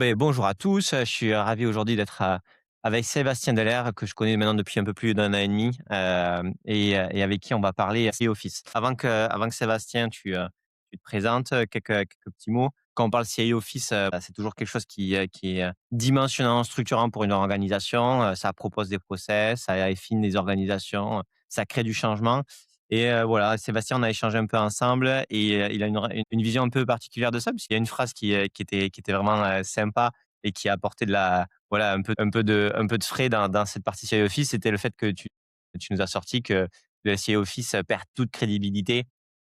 Beh, bonjour à tous, je suis ravi aujourd'hui d'être, avec Sébastien Delair que je connais maintenant depuis un peu plus d'un an et demi, et avec qui on va parler CI Office. Avant que Sébastien tu te présentes, quelques petits mots. Quand on parle CI Office, bah, c'est toujours quelque chose qui est, dimensionnant, structurant pour une organisation, ça propose des process, ça affine les organisations, ça crée du changement et voilà, Sébastien, on a échangé un peu ensemble et il a une vision un peu particulière de ça, puisqu'il y a une phrase qui était vraiment, sympa et qui a apporté de la voilà, un peu de frais dans cette partie CI Office. C'était le fait que tu nous as sorti que le CI Office, perd toute crédibilité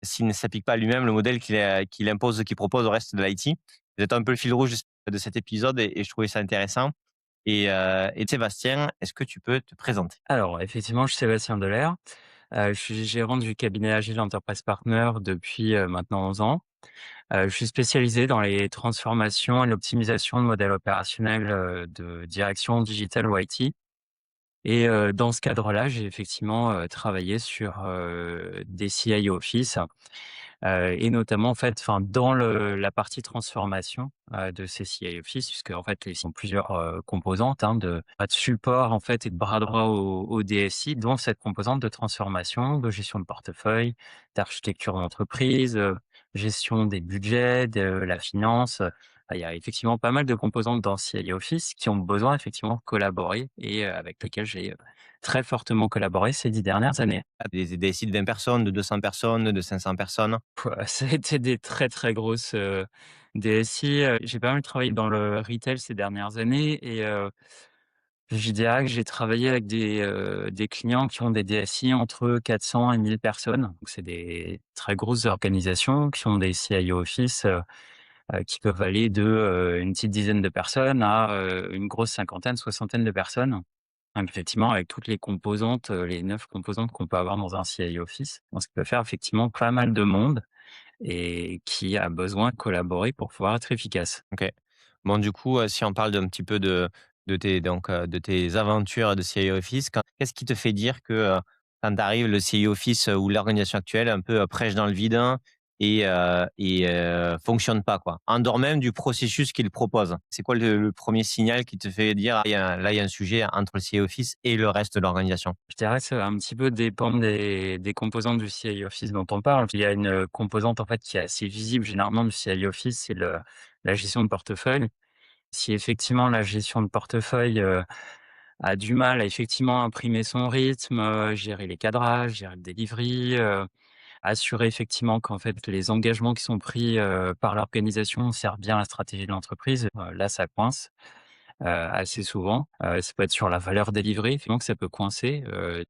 s'il ne s'applique pas à lui-même le modèle qu'il impose, qu'il propose au reste de l'IT. Vous êtes un peu le fil rouge de cet épisode et je trouvais ça intéressant et Sébastien, est-ce que tu peux te présenter? Alors, effectivement, je suis Sébastien Delair. Je suis gérant du cabinet Agile Enterprise Partner depuis, maintenant 11 ans. Je suis spécialisé dans les transformations et l'optimisation de modèles opérationnels, de direction digitale ou IT et dans ce cadre-là, j'ai effectivement, travaillé sur, des CIO Office, et notamment, en fait, enfin, dans la partie transformation, de ces CI Office, puisque en fait, ils sont plusieurs, composantes, hein, de support, en fait, et de bras droit au DSI, dont cette composante de transformation, de gestion de portefeuille, d'architecture d'entreprise, gestion des budgets, de la finance. Il y a effectivement pas mal de composantes dans CI Office qui ont besoin effectivement de collaborer et avec lesquelles j'ai, très fortement collaboré ces 10 dernières années. Des sites de 20 personnes, de 200 personnes, de 500 personnes? Pouah, ça a été des très, très grosses, DSI, j'ai pas mal travaillé dans le retail ces dernières années et je dirais que j'ai travaillé avec des clients qui ont des DSI entre 400 et 1 000 personnes. Donc c'est des très grosses organisations qui ont des CIO Office, qui peuvent aller de, une petite dizaine de personnes à, une grosse cinquantaine, soixantaine de personnes. Donc effectivement, avec toutes les composantes, les 9 composantes qu'on peut avoir dans un CIO Office, donc ça peut faire effectivement pas mal de monde et qui a besoin de collaborer pour pouvoir être efficace. OK. Bon, du coup, si on parle d'un petit peu de tes aventures de CI Office, qu'est-ce qui te fait dire que, quand tu arrives, le CI Office, ou l'organisation actuelle un peu, prêche dans le vide, hein, et fonctionne pas, quoi? En dehors même du processus qu'il propose. C'est quoi le 1 signal qui te fait dire: «Ah, il y a un sujet entre le CI Office et le reste de l'organisation»? Je dirais que ça va un petit peu dépendre des composantes du CI Office dont on parle. Il y a une composante en fait qui est assez visible généralement du CI Office, c'est la gestion de portefeuille. Si effectivement la gestion de portefeuille, a du mal à effectivement imprimer son rythme, gérer les cadrages, gérer le delivery, assurer effectivement qu'en fait les engagements qui sont pris, par l'organisation servent bien la stratégie de l'entreprise, là ça coince. Assez souvent. Ça peut être sur la valeur délivrée, finalement, que ça peut coincer.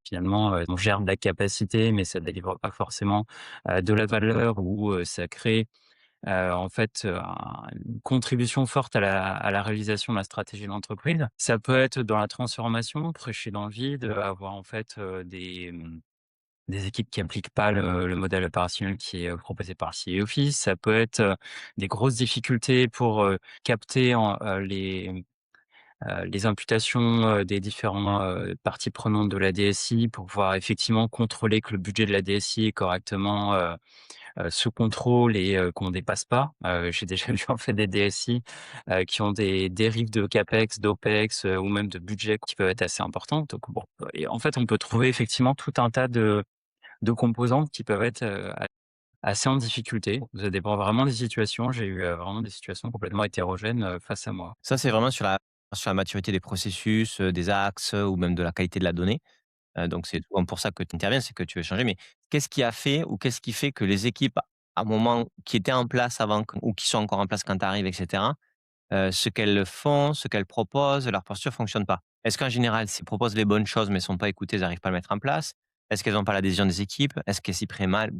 Finalement, on gère de la capacité, mais ça délivre pas forcément, de la valeur ou, ça crée, en fait, une contribution forte à la réalisation de la stratégie de l'entreprise. Ça peut être dans la transformation, prêcher dans le vide, avoir en fait, des équipes qui appliquent pas le modèle opérationnel qui est, proposé par CE Office. Ça peut être, des grosses difficultés pour, capter les imputations, des différents, parties prenantes de la DSI pour pouvoir effectivement contrôler que le budget de la DSI est correctement, sous contrôle et qu'on dépasse pas. J'ai déjà vu en fait des DSI, qui ont des dérives de CAPEX, d'OPEX, ou même de budget qui peuvent être assez importantes. Donc bon, et en fait, on peut trouver effectivement tout un tas de composantes qui peuvent être, assez en difficulté. Ça dépend vraiment des situations. J'ai eu, vraiment des situations complètement hétérogènes, face à moi. Ça, c'est vraiment sur la maturité des processus, des axes, ou même de la qualité de la donnée. Donc c'est souvent pour ça que tu interviens, c'est que tu veux changer. Mais qu'est-ce qui a fait ou qu'est-ce qui fait que les équipes, à un moment qui étaient en place avant ou qui sont encore en place quand tu arrives et cetera, ce qu'elles font, ce qu'elles proposent, leur posture fonctionne pas? Est-ce qu'en général, elles proposent les bonnes choses mais ne sont pas écoutées, elles n'arrivent pas à le mettre en place? Est-ce qu'elles n'ont pas l'adhésion des équipes? Est-ce qu'elles s'y prennent mal?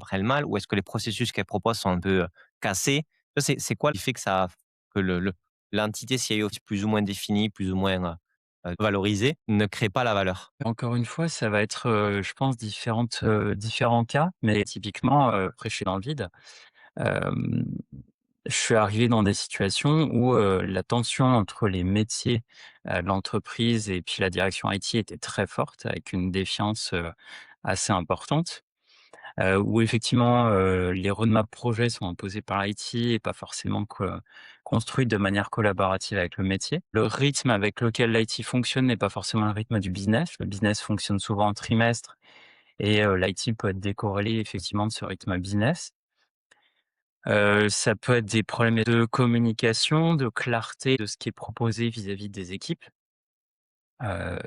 Ou est-ce que les processus qu'elles proposent sont un peu, cassés? C'est quoi qui fait que l'entité CIO plus ou moins définie, plus ou moins, valorisée, ne crée pas la valeur? Encore une fois, ça va être, je pense différents cas, mais typiquement, prêcher dans le vide. Hem, je suis arrivé dans des situations où, la tension entre les métiers, de l'entreprise et puis la direction IT était très forte avec une défiance, assez importante. où effectivement, les roadmaps projets sont imposés par l'IT et pas forcément construits de manière collaborative avec le métier. Le rythme avec lequel l'IT fonctionne n'est pas forcément le rythme du business. Le business fonctionne souvent en trimestre et l'IT peut être décorrélé effectivement de ce rythme business. Ça peut être des problèmes de communication, de clarté de ce qui est proposé vis-à-vis des équipes. Heu,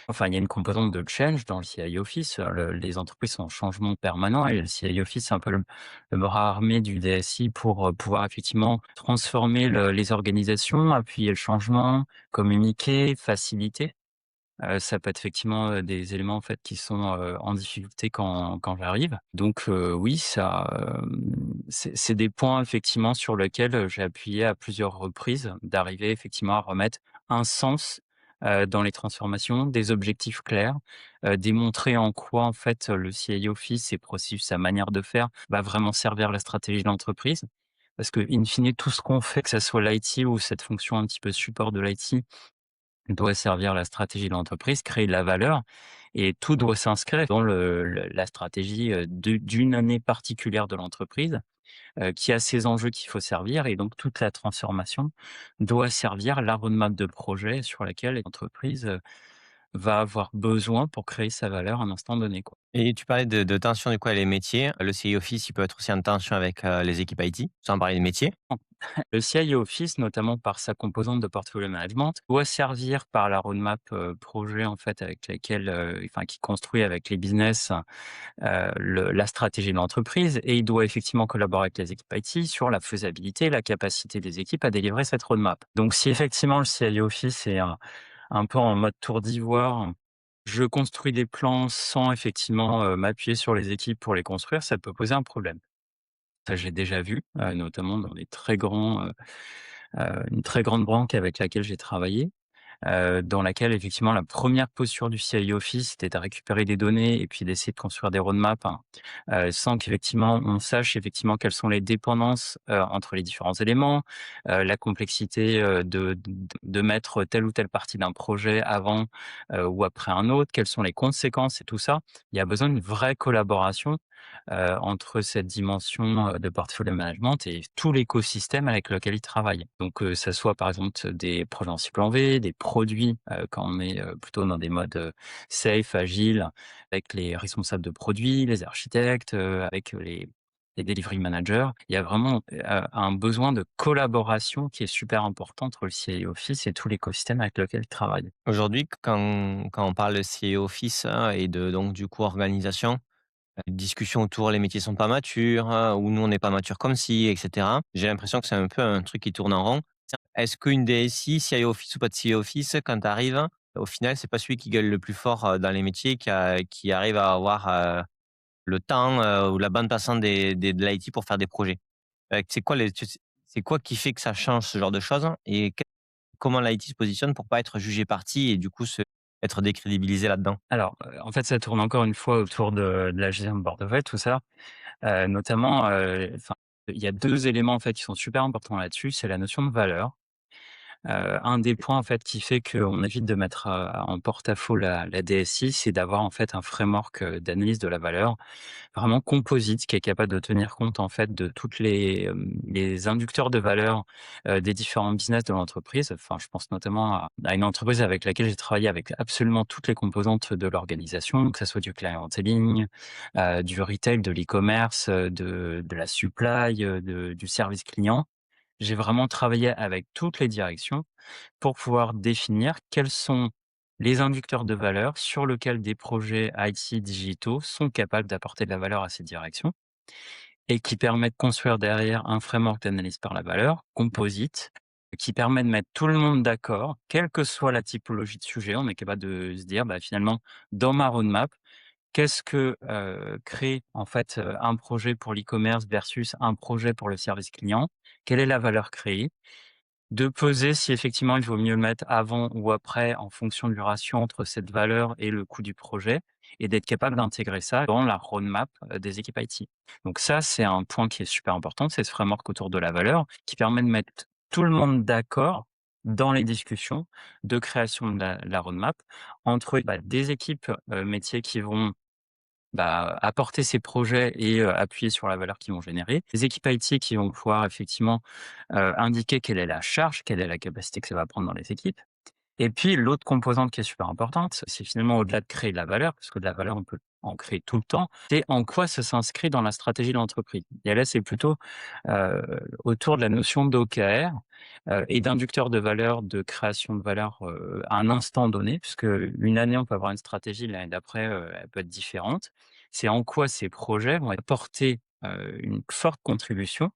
enfin, il y a une composante de change dans le CI Office. Les entreprises sont en changement permanent et le CI Office, c'est un peu le bras armé du DSI pour, pouvoir effectivement transformer les organisations, appuyer le changement, communiquer, faciliter. Ça peut être effectivement, des éléments en fait qui sont, en difficulté quand j'arrive. Donc oui, c'est des points effectivement sur lesquels, j'ai appuyé à plusieurs reprises, d'arriver effectivement à remettre un sens, dans les transformations, des objectifs clairs, démontrer en quoi en fait, le CIO Office, ses processus, sa manière de faire, va vraiment servir la stratégie de l'entreprise. Parce que in fine, tout ce qu'on fait, que ça soit l'IT ou cette fonction un petit peu support de l'IT, doit servir la stratégie de l'entreprise, créer de la valeur et tout doit s'inscrire dans la stratégie, d'une année particulière de l'entreprise, qui a ses enjeux qu'il faut servir et donc toute la transformation doit servir la roadmap de projet sur laquelle l'entreprise, va avoir besoin pour créer sa valeur à un instant donné, quoi. Et tu parlais de tension du coup avec les métiers. Le CI Office, il peut être aussi en tension avec, les équipes IT, sans parler des métiers. Le CIO Office, notamment par sa composante de portfolio management, doit servir par la roadmap, projet en fait avec laquelle, enfin qui construit avec les business, la stratégie de l'entreprise et il doit effectivement collaborer avec les équipes IT sur la faisabilité, la capacité des équipes à délivrer cette roadmap. Donc si effectivement le CIO Office est un peu en mode tour d'ivoire, je construis des plans sans effectivement, m'appuyer sur les équipes pour les construire, ça peut poser un problème. Ça, j'ai déjà vu, notamment dans des très grands, une très grande banque avec laquelle j'ai travaillé, dans laquelle effectivement la première posture du CIO Office, c'était de récupérer des données et puis d'essayer de construire des roadmaps, hein, sans qu'effectivement on sache effectivement quelles sont les dépendances, entre les différents éléments, la complexité, de mettre telle ou telle partie d'un projet avant, ou après un autre, quelles sont les conséquences et tout ça. Il y a besoin d'une vraie collaboration, entre cette dimension, de portfolio management et tout l'écosystème avec lequel ils travaillent. Donc, ça soit par exemple des projets en cycle en V, des produits, quand on est, plutôt dans des modes, safe, agile, avec les responsables de produits, les architectes, avec les delivery managers. Il y a vraiment, un besoin de collaboration qui est super important entre le CIO Office et tout l'écosystème avec lequel ils travaillent. Aujourd'hui, quand on parle de CI Office, et de donc du coup organisation, discussions autour les métiers sont pas matures, ou nous on n'est pas mature comme si et cetera. J'ai l'impression que c'est un peu un truc qui tourne en rond. Tiens, est-ce qu'une DSI, CI Office ou pas de CI Office, quand tu arrives, au final, c'est pas celui qui gueule le plus fort, dans les métiers qui arrive à avoir, le temps, ou la bande passante de l'IT pour faire des projets? C'est quoi qui fait que ça change ce genre de choses et comment l'IT se positionne pour pas être jugé parti et du coup être décrédibilisé là-dedans? Alors, en fait, ça tourne encore une fois autour de la gestion de portefeuille, tout ça. Notamment, enfin, il y a 2 éléments, en fait, qui sont super importants là-dessus. C'est la notion de valeur. Un des points, en fait, qui fait qu'on évite de mettre, en porte-à-faux la DSI, c'est d'avoir, en fait, un framework, d'analyse de la valeur vraiment composite, qui est capable de tenir compte, en fait, de toutes les inducteurs de valeur, des différents business de l'entreprise. Enfin, je pense notamment à une entreprise avec laquelle j'ai travaillé avec absolument toutes les composantes de l'organisation, que ça soit du clienteling, du retail, de l'e-commerce, de la supply, du service client. J'ai vraiment travaillé avec toutes les directions pour pouvoir définir quels sont les inducteurs de valeur sur lesquels des projets IT digitaux sont capables d'apporter de la valeur à ces directions et qui permet de construire derrière un framework d'analyse par la valeur, composite, qui permet de mettre tout le monde d'accord, quelle que soit la typologie de sujet. On est capable de se dire, bah, finalement, dans ma roadmap, qu'est-ce que crée en fait un projet pour l'e-commerce versus un projet pour le service client? Quelle est la valeur créée? De peser si effectivement il vaut mieux le mettre avant ou après en fonction du ratio entre cette valeur et le coût du projet et d'être capable d'intégrer ça dans la roadmap, des équipes IT. Donc ça, c'est un point qui est super important, c'est ce framework autour de la valeur qui permet de mettre tout le monde d'accord dans les discussions de création de la roadmap entre, bah, des équipes, métiers qui vont bah, apporter ses projets et appuyer sur la valeur qu'ils vont générer. Les équipes IT qui vont pouvoir effectivement, indiquer quelle est la charge, quelle est la capacité que ça va prendre dans les équipes. Et puis l'autre composante qui est super importante, c'est finalement au-delà de créer de la valeur, parce que de la valeur, on peut en créer tout le temps, c'est en quoi ça s'inscrit dans la stratégie de l'entreprise. Et là, c'est plutôt, autour de la notion d'OKR, et d'inducteur de valeur, de création de valeur, à un instant donné, puisque une année, on peut avoir une stratégie, l'année d'après, elle peut être différente. C'est en quoi ces projets vont apporter, une forte contribution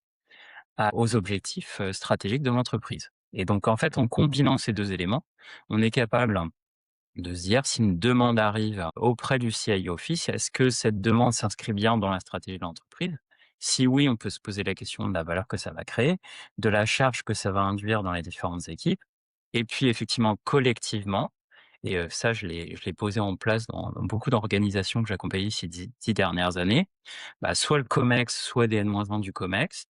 aux objectifs, stratégiques de l'entreprise. Et donc en fait, en combinant ces 2 éléments, on est capable de se dire si une demande arrive auprès du CIO Office, est-ce que cette demande s'inscrit bien dans la stratégie de l'entreprise? Si oui, on peut se poser la question de la valeur que ça va créer, de la charge que ça va induire dans les différentes équipes et puis effectivement collectivement et ça je l'ai posé en place dans beaucoup d'organisations que j'accompagnais ces 10 dernières années, bah, soit le COMEX, soit des N-1 du COMEX,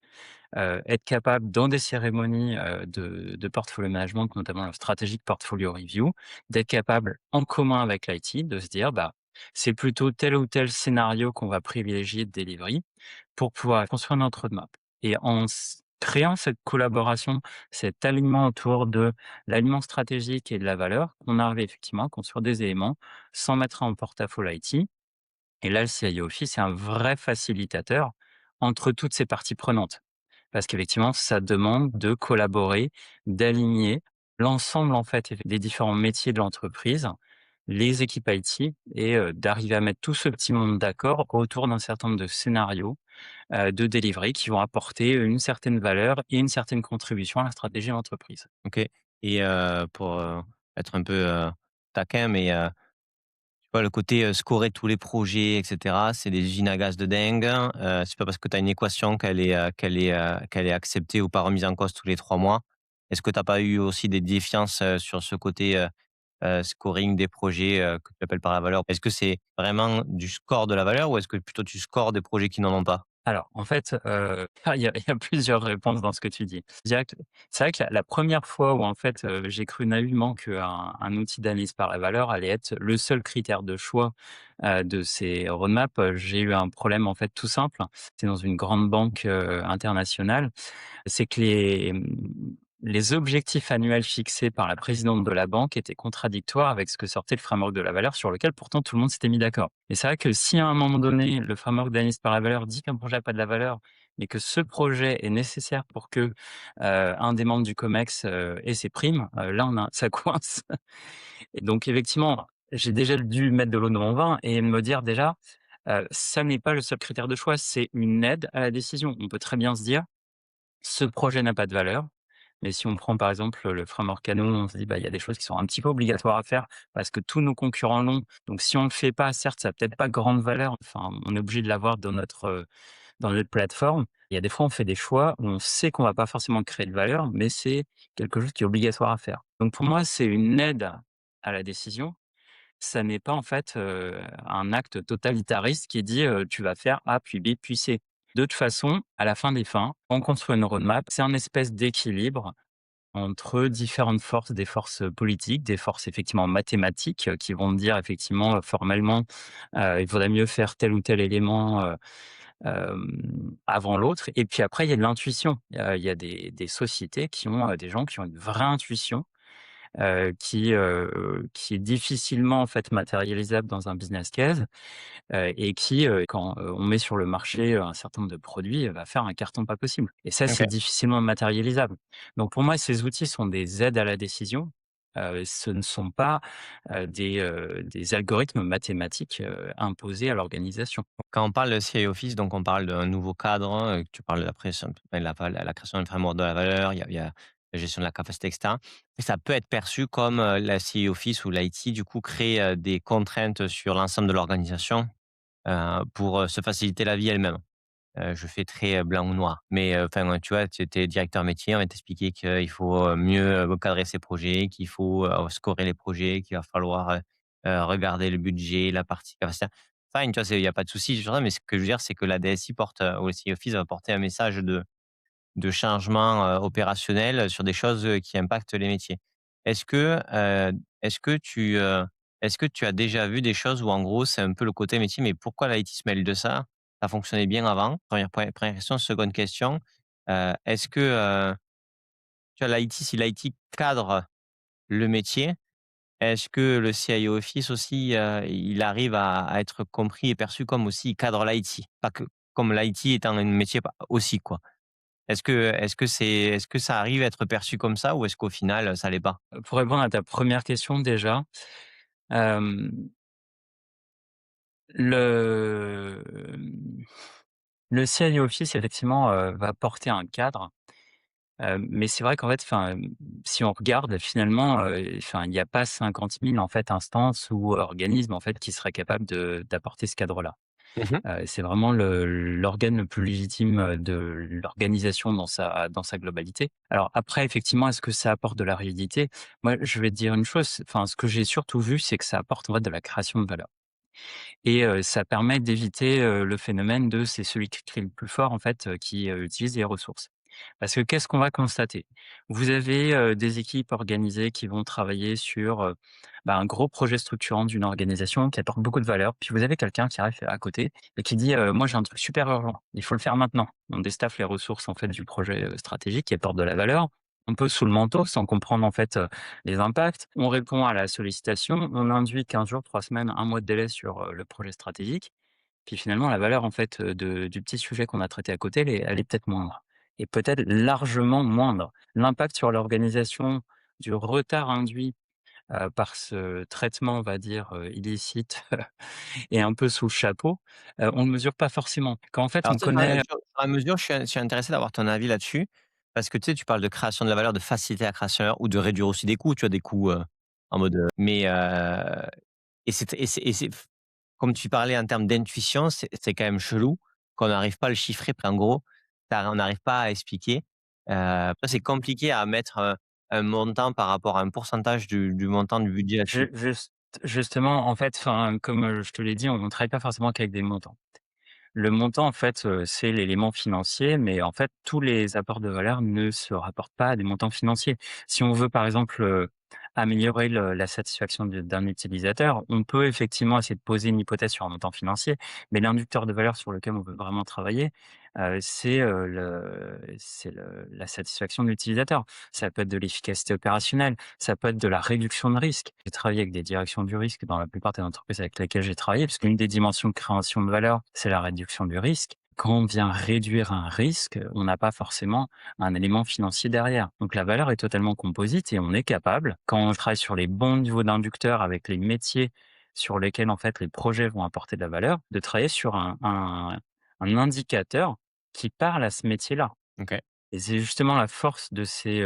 être capable dans des cérémonies, de portfolio management, notamment le strategic portfolio review, d'être capable en commun avec l'IT de se dire: «Bah, c'est plutôt tel ou tel scénario qu'on va privilégier de delivery pour pouvoir construire notre roadmap». Et en créant cette collaboration, cet alignement autour de l'alignement stratégique et de la valeur, on arrive effectivement à construire des éléments sans mettre en porte-à-faux l'IT. Et là, le CIO Office, c'est un vrai facilitateur entre toutes ces parties prenantes. Parce qu'effectivement, ça demande de collaborer, d'aligner l'ensemble, en fait, des différents métiers de l'entreprise, les équipes IT et d'arriver à mettre tout ce petit monde d'accord autour d'un certain nombre de scénarios, de delivery qui vont apporter une certaine valeur et une certaine contribution à la stratégie de l'entreprise. OK. Et pour, être un peu, taquin, mais tu vois, le côté, scorer tous les projets et cetera, c'est des usines à gaz de dingue. C'est pas parce que tu as une équation qu'elle est acceptée ou pas remise en cause tous les 3 mois. Est-ce que tu as pas eu aussi des défiances, sur ce côté, scoring des projets, que tu appelles par la valeur? Est-ce que c'est vraiment du score de la valeur ou est-ce que plutôt tu scores des projets qui n'en ont pas? Alors, en fait, il y a plusieurs réponses dans ce que tu dis. Je dirais que c'est vrai que la 1re fois où en fait, j'ai cru naïvement qu'un outil d'analyse par la valeur allait être le seul critère de choix, de ces roadmaps, j'ai eu un problème en fait tout simple. C'est dans une grande banque, internationale. C'est que les objectifs annuels fixés par la présidente de la banque étaient contradictoires avec ce que sortait le framework de la valeur sur lequel pourtant tout le monde s'était mis d'accord. Et c'est vrai que si à un moment donné, le framework d'analyse par la valeur dit qu'un projet n'a pas de la valeur, mais que ce projet est nécessaire pour que, un des membres du COMEX, ait ses primes, là on a ça coince. Et donc effectivement, j'ai déjà dû mettre de l'eau dans mon vin et me dire déjà, ça n'est pas le seul critère de choix, c'est une aide à la décision. On peut très bien se dire: «Ce projet n'a pas de valeur». Mais si on prend par exemple le framework Kano, on se dit: «Bah, il y a des choses qui sont un petit peu obligatoires à faire parce que tous nos concurrents l'ont. Donc si on le fait pas, certes, ça a peut-être pas grande valeur, enfin, on est obligé de l'avoir dans notre plateforme». Il y a des fois, on fait des choix où on sait qu'on va pas forcément créer de valeur, mais c'est quelque chose qui est obligatoire à faire. Donc pour moi, c'est une aide à la décision. Ça n'est pas en fait, un acte totalitariste qui dit, «Tu vas faire A, puis B, puis C». De toute façon, à la fin des fins, on construit une roadmap, c'est un espèce d'équilibre entre différentes forces, des forces, politiques, des forces effectivement mathématiques, qui vont dire effectivement, formellement, il faudrait mieux faire tel ou tel élément, avant l'autre et puis après il y a de l'intuition. Il y a des sociétés qui ont, des gens qui ont une vraie intuition qui est difficilement en fait matérialisable dans un business case, et qui, quand, on met sur le marché, un certain nombre de produits, va faire un carton pas possible et ça, OK. c'est difficilement matérialisable. Donc pour moi, ces outils sont des aides à la décision, ce ne sont pas, des algorithmes mathématiques, imposés à l'organisation. Quand on parle de CI Office, donc on parle d'un nouveau cadre, tu parles de la création la création d'un framework de la valeur, il y a la gestion de la capacité et cetera. Et ça peut être perçu comme, la CI Office ou l'IT du coup crée, des contraintes sur l'ensemble de l'organisation, pour, se faciliter la vie elle-même. Je fais très, blanc ou noir. Mais, enfin, tu vois, tu étais directeur métier, on va t'expliquer qu'il faut, mieux, cadrer ses projets, qu'il faut, scorer les projets, qu'il va falloir, regarder le budget, la partie capacitaire. Fine, tu vois, il y a pas de souci sur ça, mais ce que je veux dire, c'est que la DSI porte, ou le CI Office va porter un message de changement, opérationnel sur des choses, qui impactent les métiers. Est-ce que, est-ce que tu, est-ce que tu as déjà vu des choses où en gros, c'est un peu le côté métier, mais pourquoi l'IT se mêle de ça? Ça fonctionnait bien avant. Première question. Seconde question, est-ce que, tu vois l'IT si l'IT cadre le métier, est-ce que le CIO Office aussi, il arrive à être compris et perçu comme aussi il cadre l'IT? Pas que comme l'IT étant un métier pa aussi quoi. Est-ce que ça arrive à être perçu comme ça ou est-ce qu'au final, ça l'est pas? Pour répondre à ta première question déjà, hem, le, le CIO Office effectivement, va porter un cadre, mais c'est vrai qu'en fait, si on regarde finalement, il y a pas 50 000 en fait instances ou organismes en fait qui seraient capables d'apporter ce cadre-là. Mmh. C'est vraiment l'organe le plus légitime, de l'organisation dans sa globalité. Alors après, effectivement, est-ce que ça apporte de la réalité? Moi, je vais te dire une chose, ce que j'ai surtout vu, c'est que ça apporte en fait de la création de valeur et ça permet d'éviter, le phénomène de c'est celui qui crie le plus fort en fait, qui, utilise les ressources. Parce que qu'est-ce qu'on va constater? Vous avez, des équipes organisées qui vont travailler sur, un gros projet structurant d'une organisation qui apporte beaucoup de valeur. Puis vous avez quelqu'un qui arrive à côté et qui dit, «Moi j'ai un truc super urgent, il faut le faire maintenant». On déstaffe les ressources en fait du projet, stratégique qui apporte de la valeur. On peut sous le manteau sans comprendre en fait, les impacts. On répond à la sollicitation, on induit 15 jours, 3 semaines, un mois de délai sur, le projet stratégique. Puis finalement, la valeur en fait, du petit sujet qu'on a traité à côté, elle est peut-être moindre et peut-être largement moindre. L'impact sur l'organisation du retard induit, par ce traitement, on va dire, illicite et un peu sous le chapeau, on ne mesure pas forcément. Quand en fait Alors on tu sais, sur la connaît sur la mesure, je suis intéressé d'avoir ton avis là-dessus, parce que tu sais, tu parles de création de la valeur, de faciliter la création de la valeur ou de réduire aussi des coûts, tu vois? Des coûts, en mode, et c'est comme tu parlais en termes d'intuition, c'est quand même chelou qu'on n'arrive pas à le chiffrer. En gros, on n'arrive pas à expliquer. Après c'est compliqué à mettre, un montant par rapport à un pourcentage du montant du budget là-dessus. justement, en fait, comme, je te l'ai dit, on ne travaille pas forcément qu'avec des montants. Le montant, en fait, c'est l'élément financier, mais en fait, tous les apports de valeur ne se rapportent pas à des montants financiers. Si on veut, par exemple, améliorer la satisfaction d'un utilisateur, on peut effectivement essayer de poser une hypothèse sur un montant financier, mais l'inducteur de valeur sur lequel on veut vraiment travailler, la satisfaction de l'utilisateur. Ça peut être de l'efficacité opérationnelle, ça peut être de la réduction de risque. J'ai travaillé avec des directions du risque dans la plupart des entreprises avec lesquelles j'ai travaillé, parce qu'une des dimensions de création de valeur, c'est la réduction du risque. Quand on vient réduire un risque, on n'a pas forcément un élément financier derrière. Donc la valeur est totalement composite et on est capable, quand on travaille sur les bons niveaux d'inducteurs avec les métiers sur lesquels en fait les projets vont apporter de la valeur, de travailler sur un indicateur qui parle à ce métier-là. OK. Et c'est justement la force de ces,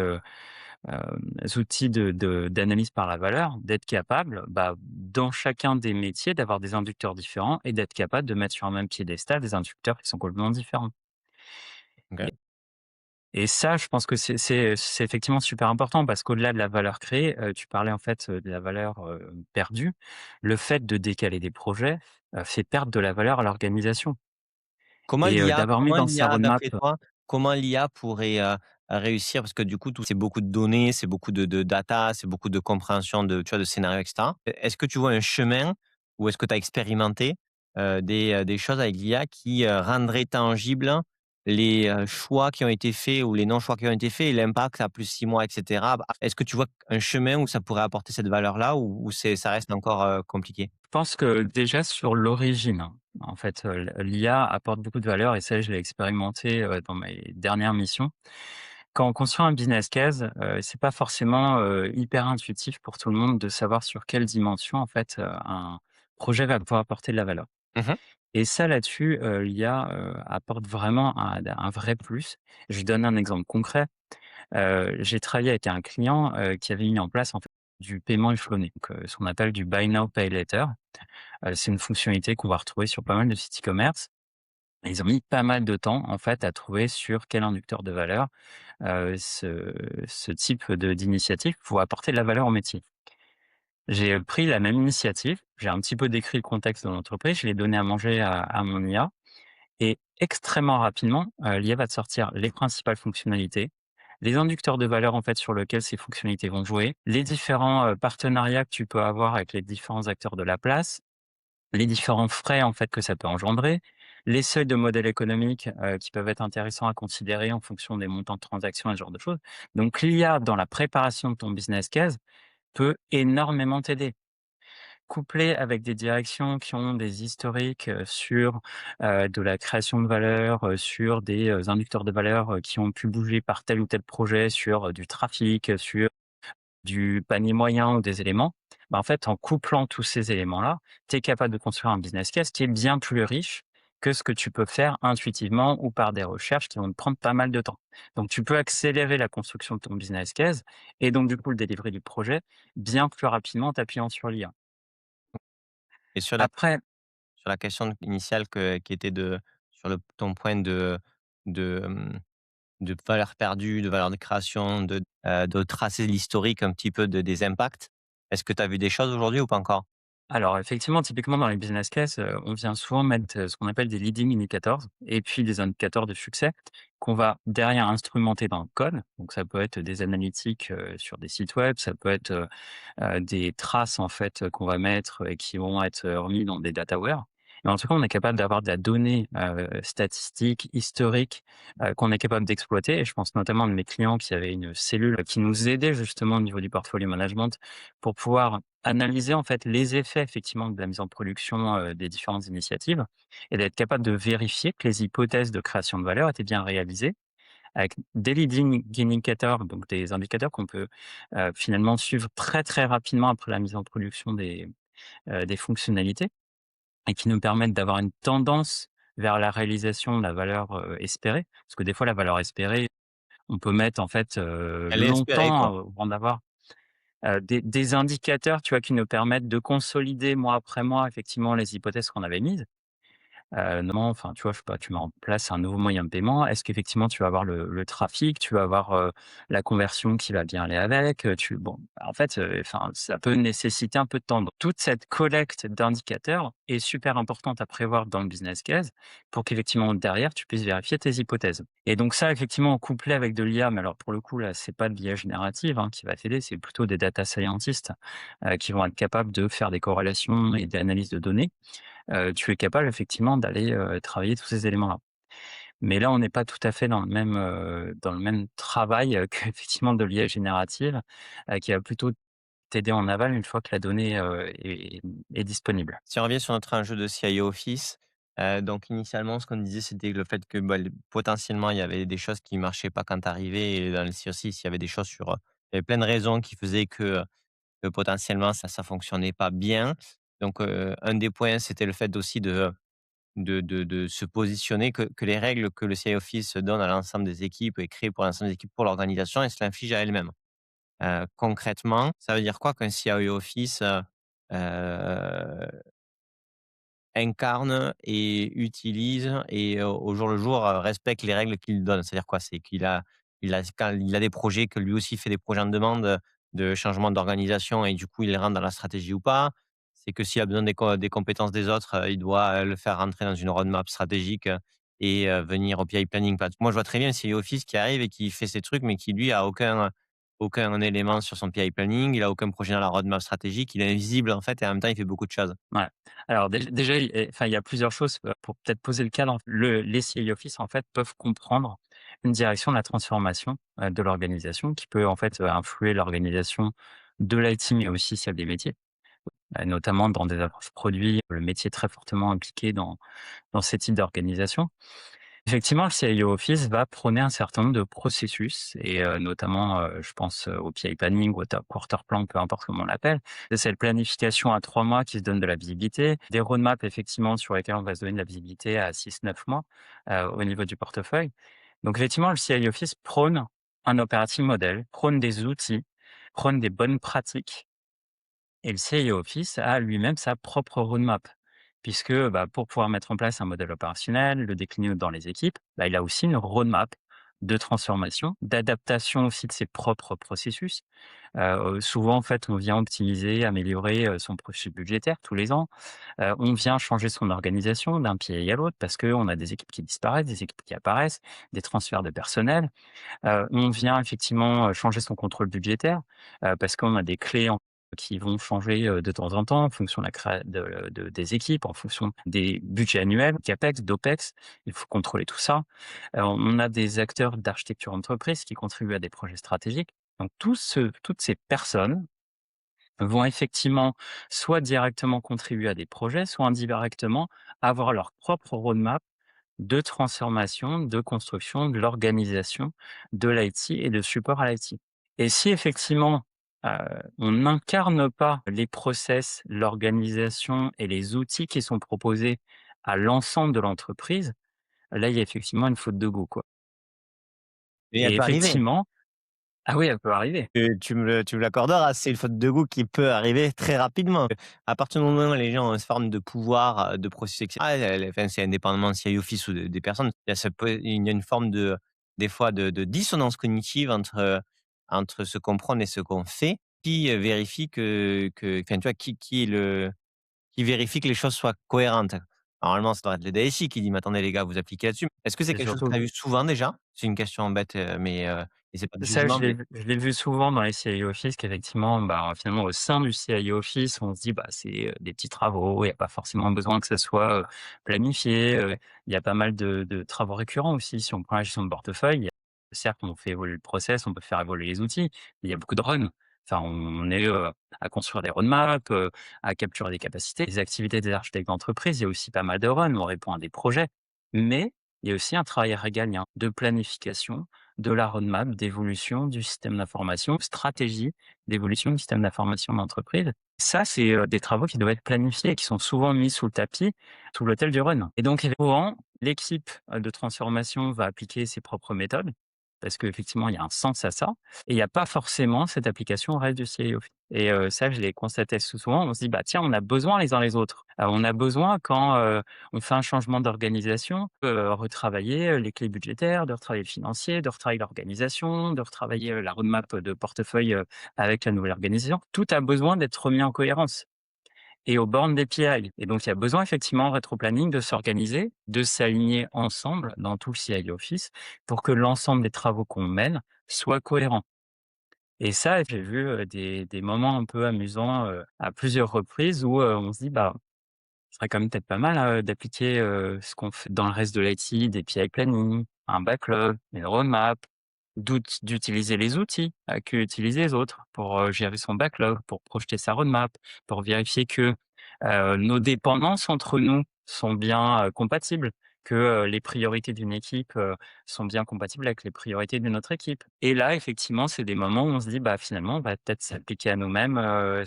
outils d'analyse par la valeur, d'être capable, dans chacun des métiers, d'avoir des inducteurs différents et d'être capable de mettre sur un même piédestal des inducteurs qui sont complètement différents. OK. Et et ça, je pense que c'est effectivement super important parce qu'au-delà de la valeur créée, tu parlais en fait, de la valeur, perdue. Le fait de décaler des projets, fait perdre de la valeur à l'organisation Comment et l'IA d'avoir mis comment dans sa l'IA roadmap. d'après toi, comment l'IA pourrait, réussir? Parce que du coup, tout c'est beaucoup de données, c'est beaucoup de data, c'est beaucoup de compréhension de, tu vois, de scénarios et cetera. Est-ce que tu vois un chemin ou est-ce que tu as expérimenté, des choses avec l'IA qui, rendraient tangibles les, choix qui ont été faits ou les non-choix qui ont été faits et l'impact à plus 6 mois et cetera? Est-ce que tu vois un chemin où ça pourrait apporter cette valeur-là ou ça reste encore, compliqué? Je pense que déjà sur l'origine, hein, en fait, l'IA apporte beaucoup de valeur et ça, je l'ai expérimenté, dans mes dernières missions. Quand on construit un business case, c'est pas forcément, hyper intuitif pour tout le monde de savoir sur quelle dimension, en fait, un projet va pouvoir apporter de la valeur. Mmh. Et ça, là-dessus, l'IA, apporte vraiment un vrai plus. Je donne un exemple concret. J'ai travaillé avec un client, qui avait mis en place, en fait, du paiement échelonné, donc ce qu'on appelle du buy now, pay later. C'est une fonctionnalité qu'on va retrouver sur pas mal de sites e-commerce. Ils ont mis pas mal de temps, en fait, à trouver sur quel inducteur de valeur, ce type d'initiative pour apporter de la valeur au métier. J'ai pris la même initiative, j'ai un petit peu décrit le contexte de l'entreprise, je l'ai donné à manger à mon IA et extrêmement rapidement, l'IA va te sortir les principales fonctionnalités, les inducteurs de valeur, en fait, sur lesquels ces fonctionnalités vont jouer, les différents, partenariats que tu peux avoir avec les différents acteurs de la place, les différents frais, en fait, que ça peut engendrer, les seuils de modèles économiques, qui peuvent être intéressants à considérer en fonction des montants de transactions et ce genre de choses. Donc l'IA dans la préparation de ton business case peut énormément t'aider. Couplé avec des directions qui ont des historiques, sur, de la création de valeur, sur des, inducteurs de valeur, qui ont pu bouger par tel ou tel projet, sur, du trafic, sur du panier moyen ou des éléments, bah, en fait, en couplant tous ces éléments-là, tu es capable de construire un business case qui est bien plus riche que ce que tu peux faire intuitivement ou par des recherches qui vont te prendre pas mal de temps. Donc tu peux accélérer la construction de ton business case et donc du coup le délivrer du projet bien plus rapidement en t'appuyant sur l'IA. Et Après sur la question initiale qui était sur ton point de, hem, de valeur perdue, de valeur de création, de tracer l'historique un petit peu des impacts. Est-ce que tu as vu des choses aujourd'hui ou pas encore? Alors effectivement, typiquement dans les business cases, on vient souvent mettre, ce qu'on appelle des leading indicators et puis des indicateurs de succès qu'on va derrière instrumenter dans le code. Donc ça peut être des analytiques, sur des sites web, ça peut être, des traces en fait, qu'on va mettre et qui vont être, remis dans des dataware. Mais en tout cas, on est capable d'avoir de la donnée, statistique, historique, qu'on est capable d'exploiter et je pense notamment à un de mes clients qui avait une cellule qui nous aidait justement au niveau du portfolio management pour pouvoir analyser en fait les effets effectivement de la mise en production, des différentes initiatives et d'être capable de vérifier que les hypothèses de création de valeur étaient bien réalisées avec des leading indicators, donc des indicateurs qu'on peut, finalement suivre très, très rapidement après la mise en production des fonctionnalités et qui nous permettent d'avoir une tendance vers la réalisation de la valeur, espérée. Parce que des fois la valeur espérée, on peut mettre en fait, Elle est espérée, quoi. longtemps avant d'avoir des indicateurs, tu vois, qui nous permettent de consolider mois après mois, effectivement, les hypothèses qu'on avait mises. Non, enfin, tu vois, je sais pas, tu mets en place un nouveau moyen de paiement. Est-ce qu'effectivement tu vas avoir le trafic, tu vas avoir, la conversion qui va bien aller avec, bon, en fait, enfin, ça peut nécessiter un peu de temps. Donc toute cette collecte d'indicateurs est super importante à prévoir dans le business case pour qu'effectivement derrière tu puisses vérifier tes hypothèses. Et donc ça, effectivement, couplé avec de l'IA, mais alors pour le coup là, c'est pas de l'IA générative, hein, qui va t'aider, c'est plutôt des data scientists, qui vont être capables de faire des corrélations et des analyses de données. Tu es capable effectivement d'aller, travailler tous ces éléments-là. Mais là, on n'est pas tout à fait dans le même travail, qu'effectivement de l'IA générative, qui va plutôt t'aider en aval une fois que la donnée, est disponible. Si on revient sur notre enjeu de CIO Office, donc initialement, ce qu'on disait, c'était le fait que, bah, potentiellement, il y avait des choses qui marchaient pas quand tu arrivais et dans le CIO Office, il y avait des choses il y avait plein de raisons qui faisaient que potentiellement ça fonctionnait pas bien. Donc, un des points, c'était le fait aussi de se positionner, que les règles que le CI Office donne à l'ensemble des équipes et crée pour l'ensemble des équipes pour l'organisation, elles se l'infligent à elles-mêmes. Concrètement, ça veut dire quoi qu'un CIO Office, incarne et utilise et au jour le jour, respecte les règles qu'il donne? C'est-à-dire quoi? C'est qu'il a quand il a des projets, que lui aussi fait des projets en demande, de changement d'organisation et du coup, il les rentre dans la stratégie ou pas? C'est que s'il a besoin des compétences des autres, il doit, le faire rentrer dans une roadmap stratégique, et venir au PI planning. Parce que moi, je vois très bien le CEO Office qui arrive et qui fait ses trucs, mais qui lui a aucun élément sur son PI planning, il a aucun projet dans la roadmap stratégique, il est invisible en fait et en même temps, il fait beaucoup de choses. Ouais. Alors déjà, enfin, il y a plusieurs choses, pour peut-être poser le cadre. Les CI Office, en fait, peuvent comprendre une direction de la transformation, de l'organisation qui peut, en fait, influer l'organisation de l'IT, mais aussi celle des métiers, notamment dans des approches produits, le métier est très fortement impliqué dans ces types d'organisation. Effectivement, le CIO Office va prôner un certain nombre de processus et notamment, je pense, au PI planning ou au quarter plan, peu importe comment on l'appelle. C'est cette planification à 3 mois qui se donne de la visibilité, des roadmaps effectivement sur lesquels on va se donner de la visibilité à 6, 9 mois, au niveau du portefeuille. Donc effectivement, le CIO Office prône un operating model, prône des outils, prône des bonnes pratiques et le CIO Office a lui-même sa propre roadmap, puisque, bah, pour pouvoir mettre en place un modèle opérationnel, le décliner dans les équipes, bah, il a aussi une roadmap de transformation, d'adaptation aussi de ses propres processus. Souvent, en fait, on vient optimiser, améliorer, son processus budgétaire tous les ans. On vient changer son organisation d'un pied à l'autre parce qu'on a des équipes qui disparaissent, des équipes qui apparaissent, des transferts de personnel. On vient effectivement, changer son contrôle budgétaire, parce qu'on a des clés qui vont changer, de temps en temps en fonction de la créa de des équipes, en fonction des budgets annuels, CAPEX, d'OPEX. Il faut contrôler tout ça. On a des acteurs d'architecture entreprise qui contribuent à des projets stratégiques. Donc toutes ces personnes vont effectivement soit directement contribuer à des projets, soit indirectement avoir leur propre roadmap de transformation, de construction, de l'organisation de l'IT et de support à l'IT. Et si effectivement, heu, on n'incarne pas les process, l'organisation et les outils qui sont proposés à l'ensemble de l'entreprise, là, il y a effectivement une faute de goût, quoi. Et elle Et peut arriver. effectivement ah oui, elle peut arriver. Tu me l'accorderas, c'est une faute de goût qui peut arriver très rapidement. À partir du moment où les gens ont une forme de pouvoir, de processus et cetera, enfin, c'est indépendamment de CI Office ou des personnes, il y a une forme des fois de dissonance cognitive entre ce qu'on prône et ce qu'on fait, qui, vérifie enfin, tu vois, qui vérifie que les choses soient cohérentes. Normalement, ça devrait être le DSI qui dit: «Mais attendez les gars, vous appliquez là-dessus». Est-ce que c'est C'est quelque chose que tu surtout as vu souvent déjà? C'est une question bête, et c'est pas de ça, jugement, mais je l'ai vu souvent dans les CIO Office qu'effectivement, bah, finalement, au sein du CIO Office, on se dit: «Bah, c'est, des petits travaux, il y a pas forcément besoin que ça soit, planifié». Il y a pas mal de travaux récurrents aussi. Si on prend la gestion de portefeuille, il y a certes, on fait évoluer le process, on peut faire évoluer les outils, mais il y a beaucoup de run. Enfin, on est, à construire des roadmaps, à capturer des capacités. Les activités des architectes d'entreprise, il y a aussi pas mal de run. On répond à des projets, mais il y a aussi un travail régalien de planification, de la roadmap d'évolution du système d'information, stratégie d'évolution du système d'information d'entreprise. Ça, c'est, des travaux qui doivent être planifiés et qui sont souvent mis sous le tapis, sous l'autel du run. Et donc souvent, l'équipe, de transformation va appliquer ses propres méthodes, parce qu'effectivement, il y a un sens à ça et il n'y a pas forcément cette application au reste du CIO. Et ça, je l'ai constaté souvent. On se dit: «Bah, tiens, on a besoin les uns les autres». On a besoin quand, on fait un changement d'organisation, retravailler, les clés budgétaires, de retravailler le financier, de retravailler l'organisation, de retravailler, la roadmap de portefeuille, avec la nouvelle organisation. Tout a besoin d'être remis en cohérence et aux bornes des PI. Et donc il y a besoin effectivement en rétro-planning de s'organiser, de s'aligner ensemble dans tout le CI Office pour que l'ensemble des travaux qu'on mène soient cohérents. Et ça, j'ai vu, des moments un peu amusants, à plusieurs reprises où, on se dit: «Bah, ce serait quand même peut-être pas mal, d'appliquer, ce qu'on fait dans le reste de l'IT, des PI planning, un backlog, une roadmap, d'utiliser les outils, qu'utilisent les autres pour, gérer son backlog, pour projeter sa roadmap, pour vérifier que, nos dépendances entre nous sont bien, compatibles, que, les priorités d'une équipe, sont bien compatibles avec les priorités d'une autre équipe. Et là, effectivement, c'est des moments où on se dit: «Bah, finalement, on va peut-être s'appliquer à nous-mêmes,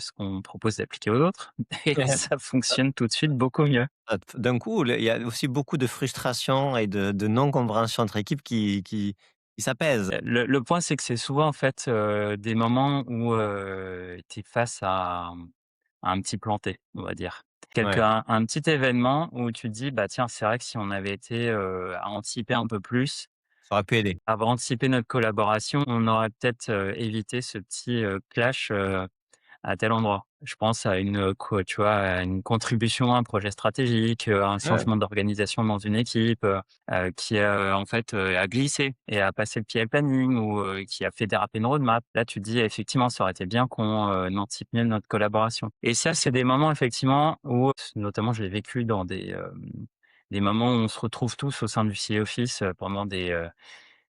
ce qu'on propose d'appliquer aux autres». Et là, ça fonctionne tout de suite beaucoup mieux. D'un coup, il y a aussi beaucoup de frustration et de non-compréhension entre équipes qui s'apaisent. Le point, c'est que c'est souvent, en fait, des moments où, tu es face à un petit planté, on va dire. Ouais, Un petit événement où tu te dis: «Bah, tiens, c'est vrai que si on avait été, à anticiper un peu plus, ça aurait pu aider. avoir anticipé notre collaboration, on aurait peut-être, évité ce petit, clash, à tel endroit». Je pense à une, tu vois, à une contribution à un projet stratégique, à un Ouais. changement d'organisation dans une équipe, qui, en fait, a glissé et a passé le pied à planning ou, qui a fait déraper une roadmap. Là, tu te dis: «Effectivement, ça aurait été bien qu'on, anticipe mieux notre collaboration». Et ça, c'est des moments effectivement où notamment je l'ai vécu dans des moments où on se retrouve tous au sein du CI Office, pendant des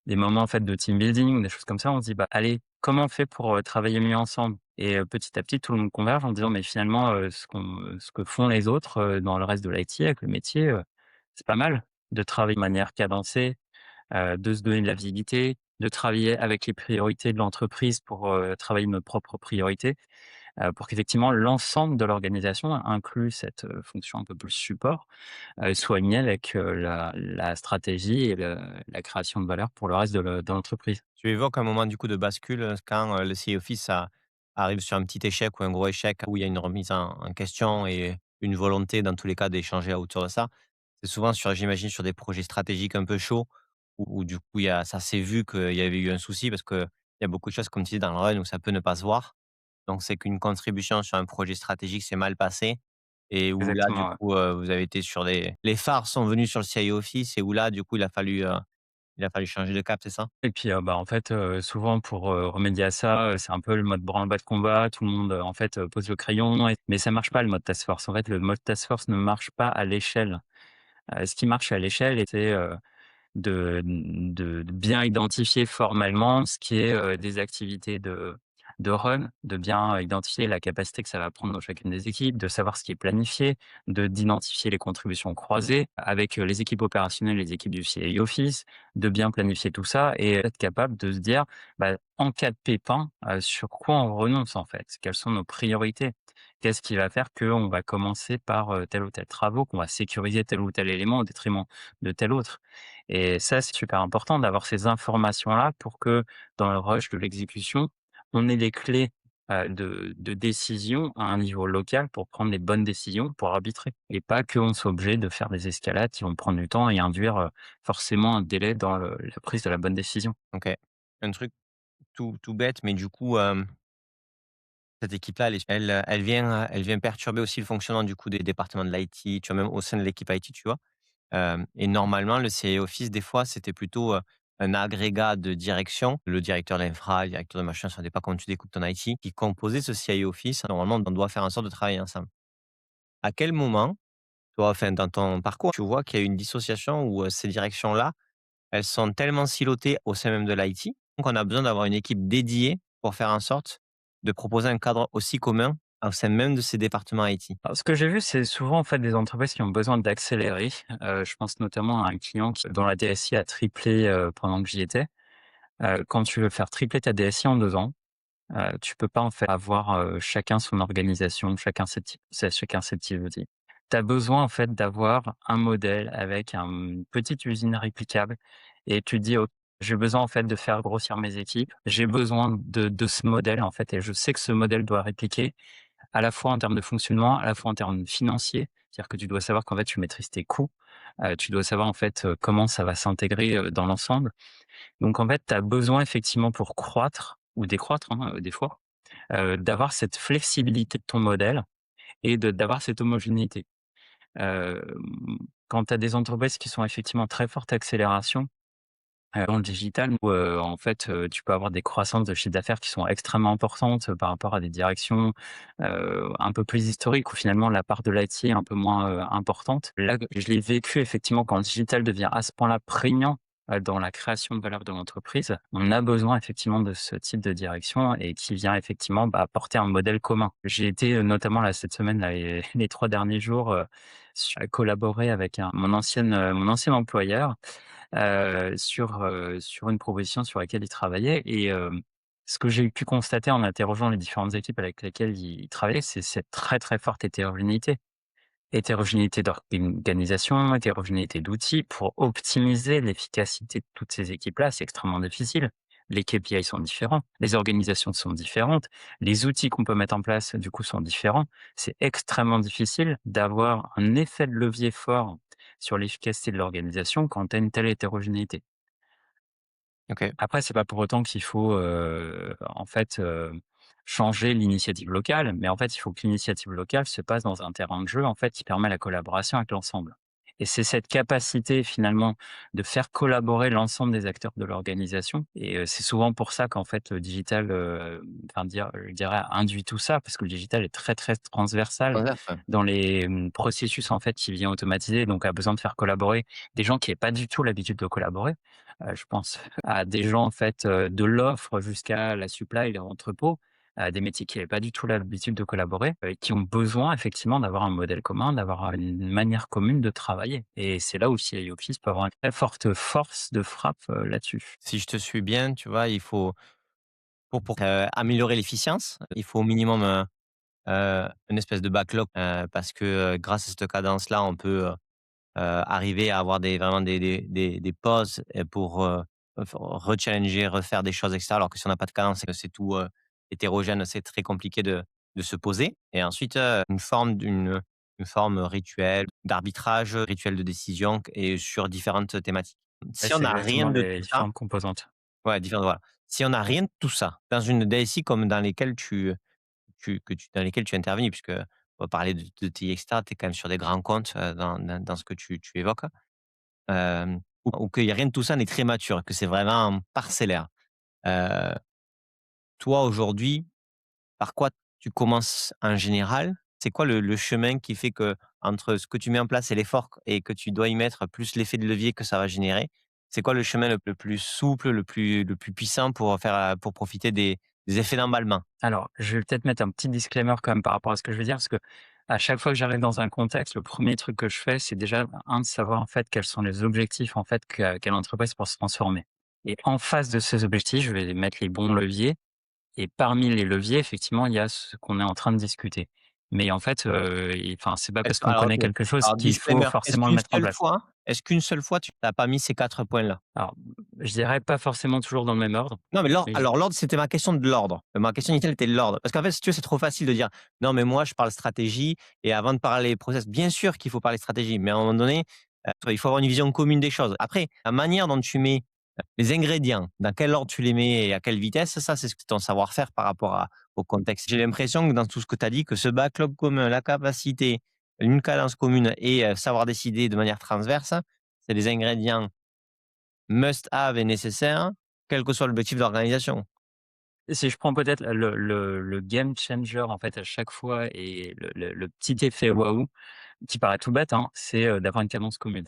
moments en fait de team building, des choses comme ça, on se dit: «Bah, allez, comment on fait pour, travailler mieux ensemble?» Et petit à petit, tout le monde converge en disant: «Mais finalement, ce que font les autres, dans le reste de l'IT avec le métier, c'est pas mal de travailler de manière cadencée, de se donner de la visibilité, de travailler avec les priorités de l'entreprise pour, travailler nos propres priorités». Pour qu'effectivement l'ensemble de l'organisation inclut cette, fonction un peu plus support, soit alignée avec, la stratégie et la création de valeur pour le reste de l'entreprise. Tu évoques un moment du coup de bascule, quand, le CI Office arrive sur un petit échec ou un gros échec où il y a une remise en question et une volonté dans tous les cas d'échanger autour de ça. C'est souvent j'imagine sur des projets stratégiques un peu chauds où du coup, il y a ça s'est vu qu'il y avait eu un souci parce qu'il y a beaucoup de choses, comme tu dis, dans le run où ça peut ne pas se voir. Donc c'est qu'une contribution sur un projet stratégique s'est mal passée et où là, du Exactement, ouais. coup, vous avez été sur les phares sont venus sur le CIO Office et où là, du coup, il a fallu changer de cap, c'est ça? Et puis, bah, en fait, souvent pour, remédier à ça, c'est un peu le mode branle-bas de combat. Tout le monde, en fait, pose le crayon mais ça marche pas le mode task force. En fait, le mode task force ne marche pas à l'échelle. Ce qui marche à l'échelle et c'est, de bien identifier formellement ce qui est, des activités de run, de bien identifier la capacité que ça va prendre dans chacune des équipes, de savoir ce qui est planifié, d'identifier les contributions croisées avec, les équipes opérationnelles, les équipes du CI Office, de bien planifier tout ça et être capable de se dire, bah, en cas de pépin, sur quoi on renonce en fait? Quelles sont nos priorités? Qu'est-ce qui va faire qu'on va commencer par, tel ou tel travaux, qu'on va sécuriser tel ou tel élément au détriment de tel autre? Et ça, c'est super important d'avoir ces informations-là pour que dans le rush de l'exécution, on ait les clés, de décision à un niveau local pour prendre les bonnes décisions, pour arbitrer et pas qu'on soit obligé de faire des escalades qui vont prendre du temps et induire, forcément un délai dans la prise de la bonne décision. OK. Un truc tout bête, mais du coup, cette équipe-là, elle vient perturber aussi le fonctionnement du coup des départements de l'IT, tu vois? Même au sein de l'équipe IT, tu vois? Et normalement, le CIO Office, des fois, c'était plutôt, un agrégat de direction. Le directeur d'infra, le directeur de machin, ça dépend comment tu découpes ton IT, qui composait ce CIO Office. Normalement, on doit faire en sorte de travailler ensemble. À quel moment, toi, enfin, dans ton parcours, tu vois qu'il y a une dissociation où, ces directions-là, elles sont tellement silotées au sein même de l'IT, qu'on a besoin d'avoir une équipe dédiée pour faire en sorte de proposer un cadre aussi commun au sein même de ces départements IT? Alors ce que j'ai vu, c'est souvent en fait des entreprises qui ont besoin d'accélérer. Je pense notamment à un client dont la DSI a triplé, pendant que j'y étais. Quand tu veux faire tripler ta DSI en 2 ans, tu peux pas en fait avoir, chacun son organisation, chacun ses petits outils. Tu as besoin en fait d'avoir un modèle avec une petite usine réplicable et tu te dis: «OK, j'ai besoin en fait de faire grossir mes équipes. J'ai besoin de ce modèle en fait et je sais que ce modèle doit répliquer à la fois en termes de fonctionnement, à la fois en termes financiers». C'est-à-dire que tu dois savoir qu'en fait tu maîtrises tes coûts, tu dois savoir en fait, comment ça va s'intégrer, dans l'ensemble. Donc en fait, tu as besoin effectivement pour croître ou décroître, hein, des fois, d'avoir cette flexibilité de ton modèle et d'avoir cette homogénéité. Hem, Quand tu as des entreprises qui sont effectivement très forte accélération, dans le digital où, en fait, tu peux avoir des croissances de chiffre d'affaires qui sont extrêmement importantes, par rapport à des directions, un peu plus historiques où finalement la part de l'IT est un peu moins, importante. Là, je l'ai vécu effectivement quand le digital devient à ce point-là prégnant, dans la création de valeur de l'entreprise. On a besoin effectivement de ce type de direction et qui vient effectivement, bah, apporter un modèle commun. J'ai été, notamment là cette semaine là, les 3 derniers jours, à collaborer avec mon ancien employeur sur une proposition sur laquelle il travaillait et ce que j'ai pu constater en interrogeant les différentes équipes avec lesquelles il travaillait, c'est cette très, très forte hétérogénéité. Hétérogénéité d'organisation, hétérogénéité d'outils pour optimiser l'efficacité de toutes ces équipes-là, c'est extrêmement difficile. Les KPI sont différents, les organisations sont différentes, les outils qu'on peut mettre en place, du coup, sont différents. C'est extrêmement difficile d'avoir un effet de levier fort sur l'efficacité de l'organisation quand tu as une telle hétérogénéité. OK. Après, c'est pas pour autant qu'il faut, en fait, changer l'initiative locale, mais en fait, il faut que l'initiative locale se passe dans un terrain de jeu, en fait, qui permet la collaboration avec l'ensemble et c'est cette capacité, finalement, de faire collaborer l'ensemble des acteurs de l'organisation et c'est souvent pour ça qu'en fait, le digital, je dirais, induit tout ça parce que le digital est très, très transversal Transverse, ouais. dans les, processus, en fait, qui vient automatiser, donc a besoin de faire collaborer des gens qui n'avaient pas du tout l'habitude de collaborer. Je pense à des gens en fait, de l'offre jusqu'à la supply, les entrepôts, des métiers qui n'avaient pas du tout l'habitude de collaborer, et qui ont besoin effectivement d'avoir un modèle commun, d'avoir une manière commune de travailler et c'est là où CI Office peut avoir une très forte force de frappe, là-dessus. Si je te suis bien, tu vois, il faut améliorer l'efficience, il faut au minimum, une espèce de backlog, parce que, grâce à cette cadence-là, on peut, arriver à avoir vraiment des pauses et pour, rechallenger, refaire des choses et cetera. Alors que si on n'a pas de cadence et que c'est tout, hétérogène, c'est très compliqué de se poser et ensuite, une forme rituelle d'arbitrage, rituel de décision et sur différentes thématiques. Ouais, Si on c'est n'a rien exactement de les tout ça, différentes composantes. ouais, différentes, voilà. Si on n'a rien de tout ça, dans une DSI comme dans lesquelles dans lesquelles tu interviens, puisque on va parler de TI et cetera, tu es quand même sur des grands comptes, dans ce que tu évoques, ou qu'il y a rien de tout ça n'est très mature, que c'est vraiment parcellaire. Heu, Toi aujourd'hui, par quoi tu commences en général? C'est quoi le chemin qui fait que entre ce que tu mets en place et l'effort et que tu dois y mettre, plus l'effet de levier que ça va générer, c'est quoi le chemin le plus souple, le plus puissant pour pour profiter des effets d'emballement? Alors, je vais peut-être mettre un petit disclaimer quand même par rapport à ce que je veux dire, parce que à chaque fois que j'arrive dans un contexte, le premier truc que je fais, c'est déjà, un, de savoir en fait quels sont les objectifs en fait qu'a l'entreprise pour se transformer. Et en face de ces objectifs, je vais mettre les bons leviers. Et parmi les leviers, effectivement, il y a ce qu'on est en train de discuter. Mais en fait, enfin, c'est pas Est-ce parce que qu'on alors connaît OK. quelque chose Alors qu'il faut disclaimer, forcément le mettre en place. est-ce qu'une seule fois tu n'as pas mis ces 4 points-là? Alors, je dirais pas forcément toujours dans le même ordre. Non, mais Mais l'ordre, c'était ma question de l'ordre. Ma question initiale était de l'ordre. Parce qu'en fait, si tu veux, c'est trop facile de dire: «Non, mais moi, je parle stratégie et avant de parler process», bien sûr qu'il faut parler stratégie, mais à un moment donné, il faut avoir une vision commune des choses. Après, la manière dont tu mets, les ingrédients, dans quel ordre tu les mets et à quelle vitesse, ça, c'est ton savoir-faire par rapport au contexte. J'ai l'impression que dans tout ce que tu as dit, que ce backlog commun, la capacité, une cadence commune et savoir décider de manière transverse, c'est des ingrédients must have et nécessaires, quel que soit l'objectif d'organisation. si je prends peut-être le game changer en fait à chaque fois et le petit effet waouh, qui paraît tout bête, hein, c'est, d'avoir une cadence commune.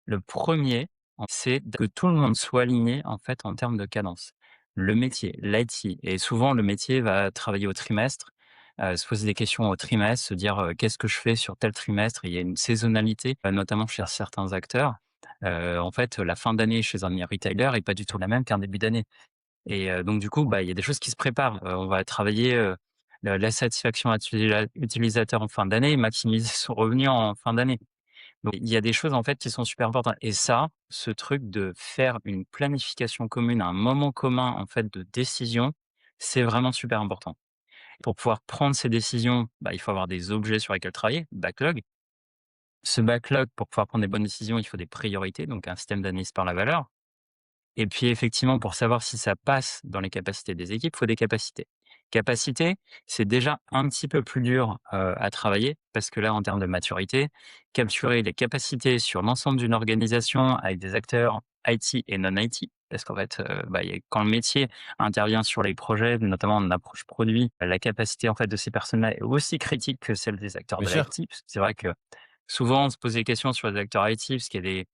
Le premier, c'est que tout le monde soit aligné, en fait, en termes de cadence. Le métier, l'IT et souvent le métier va travailler au trimestre, se poser des questions au trimestre, se dire, «Qu'est-ce que je fais sur tel trimestre?» Il y a une saisonnalité, notamment chez certains acteurs. En fait, la fin d'année chez un retailer est pas du tout la même qu'un début d'année et donc du coup, bah, il y a des choses qui se préparent. On va travailler, la satisfaction utilisateur en fin d'année, maximiser son revenu en fin d'année. Donc il y a des choses en fait qui sont super importantes et ça, ce truc de faire une planification commune, un moment commun en fait de décision, c'est vraiment super important. Pour pouvoir prendre ces décisions, bah, il faut avoir des objets sur lesquels travailler, backlog. Ce backlog, pour pouvoir prendre des bonnes décisions, il faut des priorités, donc un système d'analyse par la valeur. Et puis effectivement, pour savoir si ça passe dans les capacités des équipes, il faut des capacités. Capacité, c'est déjà un petit peu plus dur, à travailler parce que là, en termes de maturité, capturer les capacités sur l'ensemble d'une organisation avec des acteurs IT et non IT, parce qu'en fait, bah, il y a quand le métier intervient sur les projets, notamment en approche produit, la capacité en fait de ces personnes-là est aussi critique que celle des acteurs Bien de sûr. l'IT. Parce que c'est vrai que souvent on se pose des questions sur les acteurs IT parce qu'il y a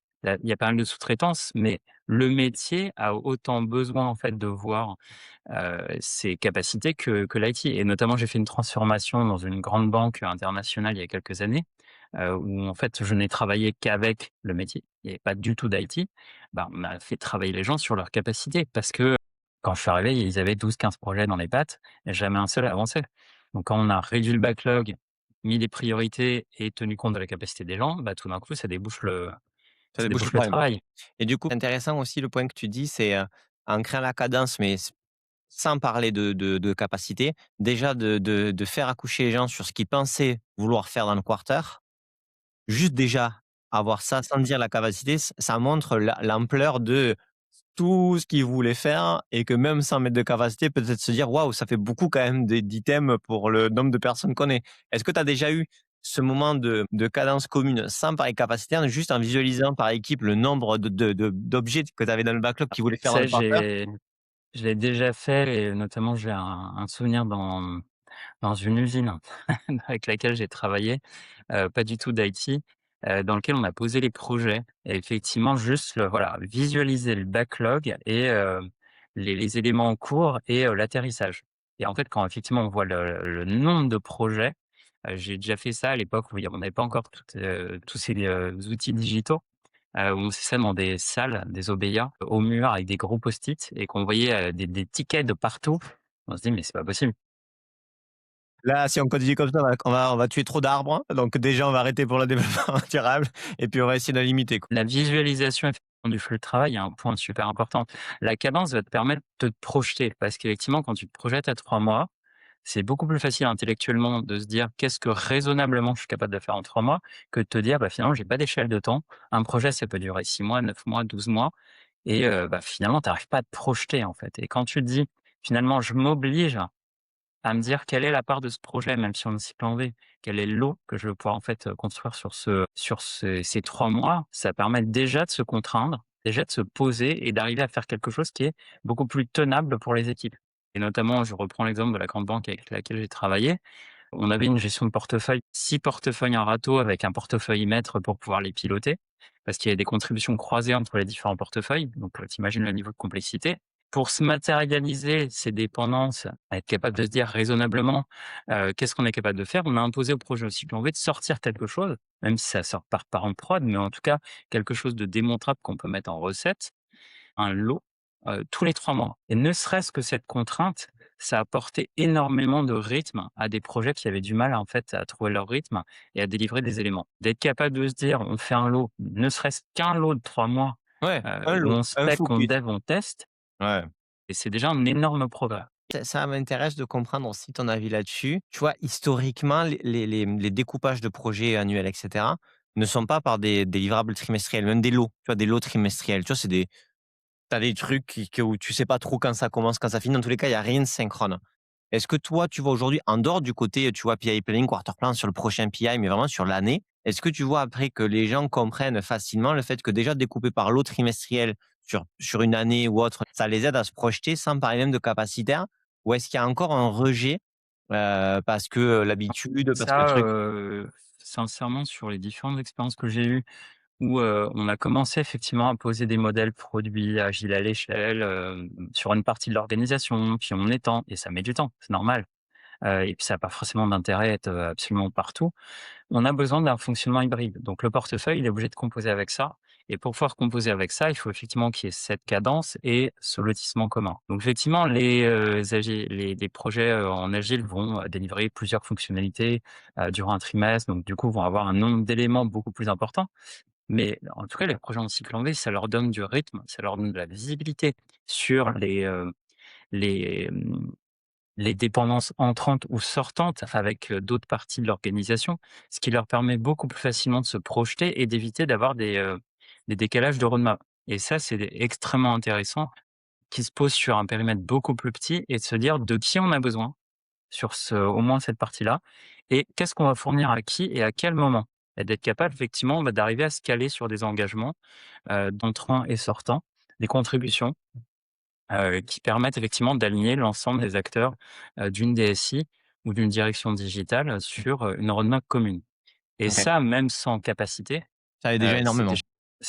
il y a pas mal de sous-traitance, mais le métier a autant besoin en fait de voir, ses capacités que l'IT et notamment j'ai fait une transformation dans une grande banque internationale il y a quelques années, où en fait je n'ai travaillé qu'avec le métier. Il y avait pas du tout d'IT. Bah, on a fait travailler les gens sur leurs capacités parce que quand je suis arrivé, ils avaient 12-15 projets dans les pattes et jamais un seul avancé. Donc quand on a réduit le backlog, mis les priorités et tenu compte de la capacité des gens, bah, tout d'un coup Ça ça débouche le débouche le problème. travail. Et du coup, intéressant aussi le point que tu dis, c'est, en créant la cadence, mais sans parler de capacité, déjà de faire accoucher les gens sur ce qu'ils pensaient vouloir faire dans le quarter. Juste déjà avoir ça sans dire la capacité, ça montre l'ampleur de tout ce qu'ils voulaient faire et que même sans mettre de capacité, peut-être se dire: «Waouh, ça fait beaucoup quand même d'items pour le nombre de personnes qu'on est». Est-ce que tu as déjà eu ce moment de cadence commune sans parler capacité, hein, juste en visualisant par équipe le nombre d'objets que tu avais dans le backlog qu'ils voulaient faire dans Ça, le quarter? je l'ai déjà fait et notamment j'ai un souvenir dans une usine avec laquelle j'ai travaillé, pas du tout d'IT, dans lequel on a posé les projets et effectivement juste voilà, visualiser le backlog et les éléments en cours et l'atterrissage et en fait, quand effectivement on voit le nombre de projets, j'ai déjà fait ça à l'époque où on n'avait pas encore tous ces, outils digitaux. Où on faisait ça dans des salles, des OBIA, au mur avec des gros post-it et qu'on voyait, des tickets de partout. On se dit: «Mais c'est pas possible». Là, si on continue comme ça, on va tuer trop d'arbres, donc déjà on va arrêter pour le développement durable et puis on va essayer de la limiter, quoi. La visualisation effectivement du flux de travail est un point super important. La cadence va te permettre de te projeter parce qu'effectivement quand tu te projettes à 3 mois, C'est beaucoup plus facile intellectuellement de se dire: «Qu'est-ce que raisonnablement je suis capable de faire en 3 mois?» que de te dire: «Bah, finalement, j'ai pas d'échelle de temps». Un projet, ça peut durer 6 mois, 9 mois, 12 mois et bah, finalement, tu arrives pas à te projeter, en fait et quand tu te dis: «Finalement, je m'oblige à me dire quelle est la part de ce projet, même si on est cycle en V, quel est le lot que je vais pouvoir en fait, construire sur ces 3 mois. Ça permet déjà de se contraindre, déjà de se poser et d'arriver à faire quelque chose qui est beaucoup plus tenable pour les équipes et notamment, je reprends l'exemple de la grande banque avec laquelle j'ai travaillé. On avait une gestion de portefeuille, 6 portefeuilles en râteau avec un portefeuille maître pour pouvoir les piloter, parce qu'il y a des contributions croisées entre les différents portefeuilles, donc tu imagines le niveau de complexité. Pour se matérialiser ces dépendances, être capable de se dire raisonnablement, qu'est-ce qu'on est capable de faire? On a imposé au projet aussi en V de sortir quelque chose, même si ça sort par en prod, mais en tout cas quelque chose de démontrable qu'on peut mettre en recette, un lot, tous les 3 mois et ne serait-ce que cette contrainte, ça a apporté énormément de rythme à des projets qui avaient du mal, en fait, à trouver leur rythme et à délivrer des éléments. D'être capable de se dire: «On fait un lot, ne serait-ce qu'un lot de 3 mois, Ouais, un où lot, on un spec, on focus. dev, on teste» Ouais. et c'est déjà un énorme progrès. Ça m'intéresse de comprendre aussi ton avis là-dessus. Tu vois, historiquement, les découpages de projets annuels et cetera, ne sont pas par des livrables trimestriels, même des lots, tu vois? Des lots trimestriels. Tu vois, c'est des t'as des trucs où tu sais pas trop quand ça commence, quand ça finit. Dans tous les cas, il y a rien de synchrone. Est-ce que toi, tu vois aujourd'hui, en dehors du côté, tu vois, PI planning, quarter plan sur le prochain PI, mais vraiment sur l'année, est-ce que tu vois après que les gens comprennent facilement le fait que déjà découper par lot trimestriel sur une année ou autre, ça les aide à se projeter sans parler même de capacitaire? Ou est-ce qu'il y a encore un rejet, parce que, l'habitude, parce que le Ça, truc sincèrement, sur les différentes expériences que j'ai eues où, on a commencé effectivement à poser des modèles produits agiles à l'échelle, sur une partie de l'organisation, puis on étend et ça met du temps, c'est normal. Et puis ça a pas forcément d'intérêt à être, absolument partout. On a besoin d'un fonctionnement hybride. Donc le portefeuille, il est obligé de composer avec ça et pour pouvoir composer avec ça, il faut effectivement qu'il y ait cette cadence et ce lotissement commun. Donc effectivement, les projets, en agile vont, délivrer plusieurs fonctionnalités, durant un trimestre, donc du coup, vont avoir un nombre d'éléments beaucoup plus important. Mais en tout cas, les projets en cycle en V, ça leur donne du rythme, ça leur donne de la visibilité sur les, hem les dépendances entrantes ou sortantes avec, d'autres parties de l'organisation, ce qui leur permet beaucoup plus facilement de se projeter et d'éviter d'avoir des décalages de roadmap et ça, c'est extrêmement intéressant, qui se pose sur un périmètre beaucoup plus petit et de se dire de qui on a besoin sur au moins cette partie-là et qu'est-ce qu'on va fournir à qui et à quel moment? Et d'être capable effectivement, bah, d'arriver à se caler sur des engagements, d'entrants et sortants, des contributions qui permettent effectivement d'aligner l'ensemble des acteurs, d'une DSI ou d'une direction digitale sur, une roadmap commune et OK. ça, même sans capacité, Ça aide déjà c'est énormément.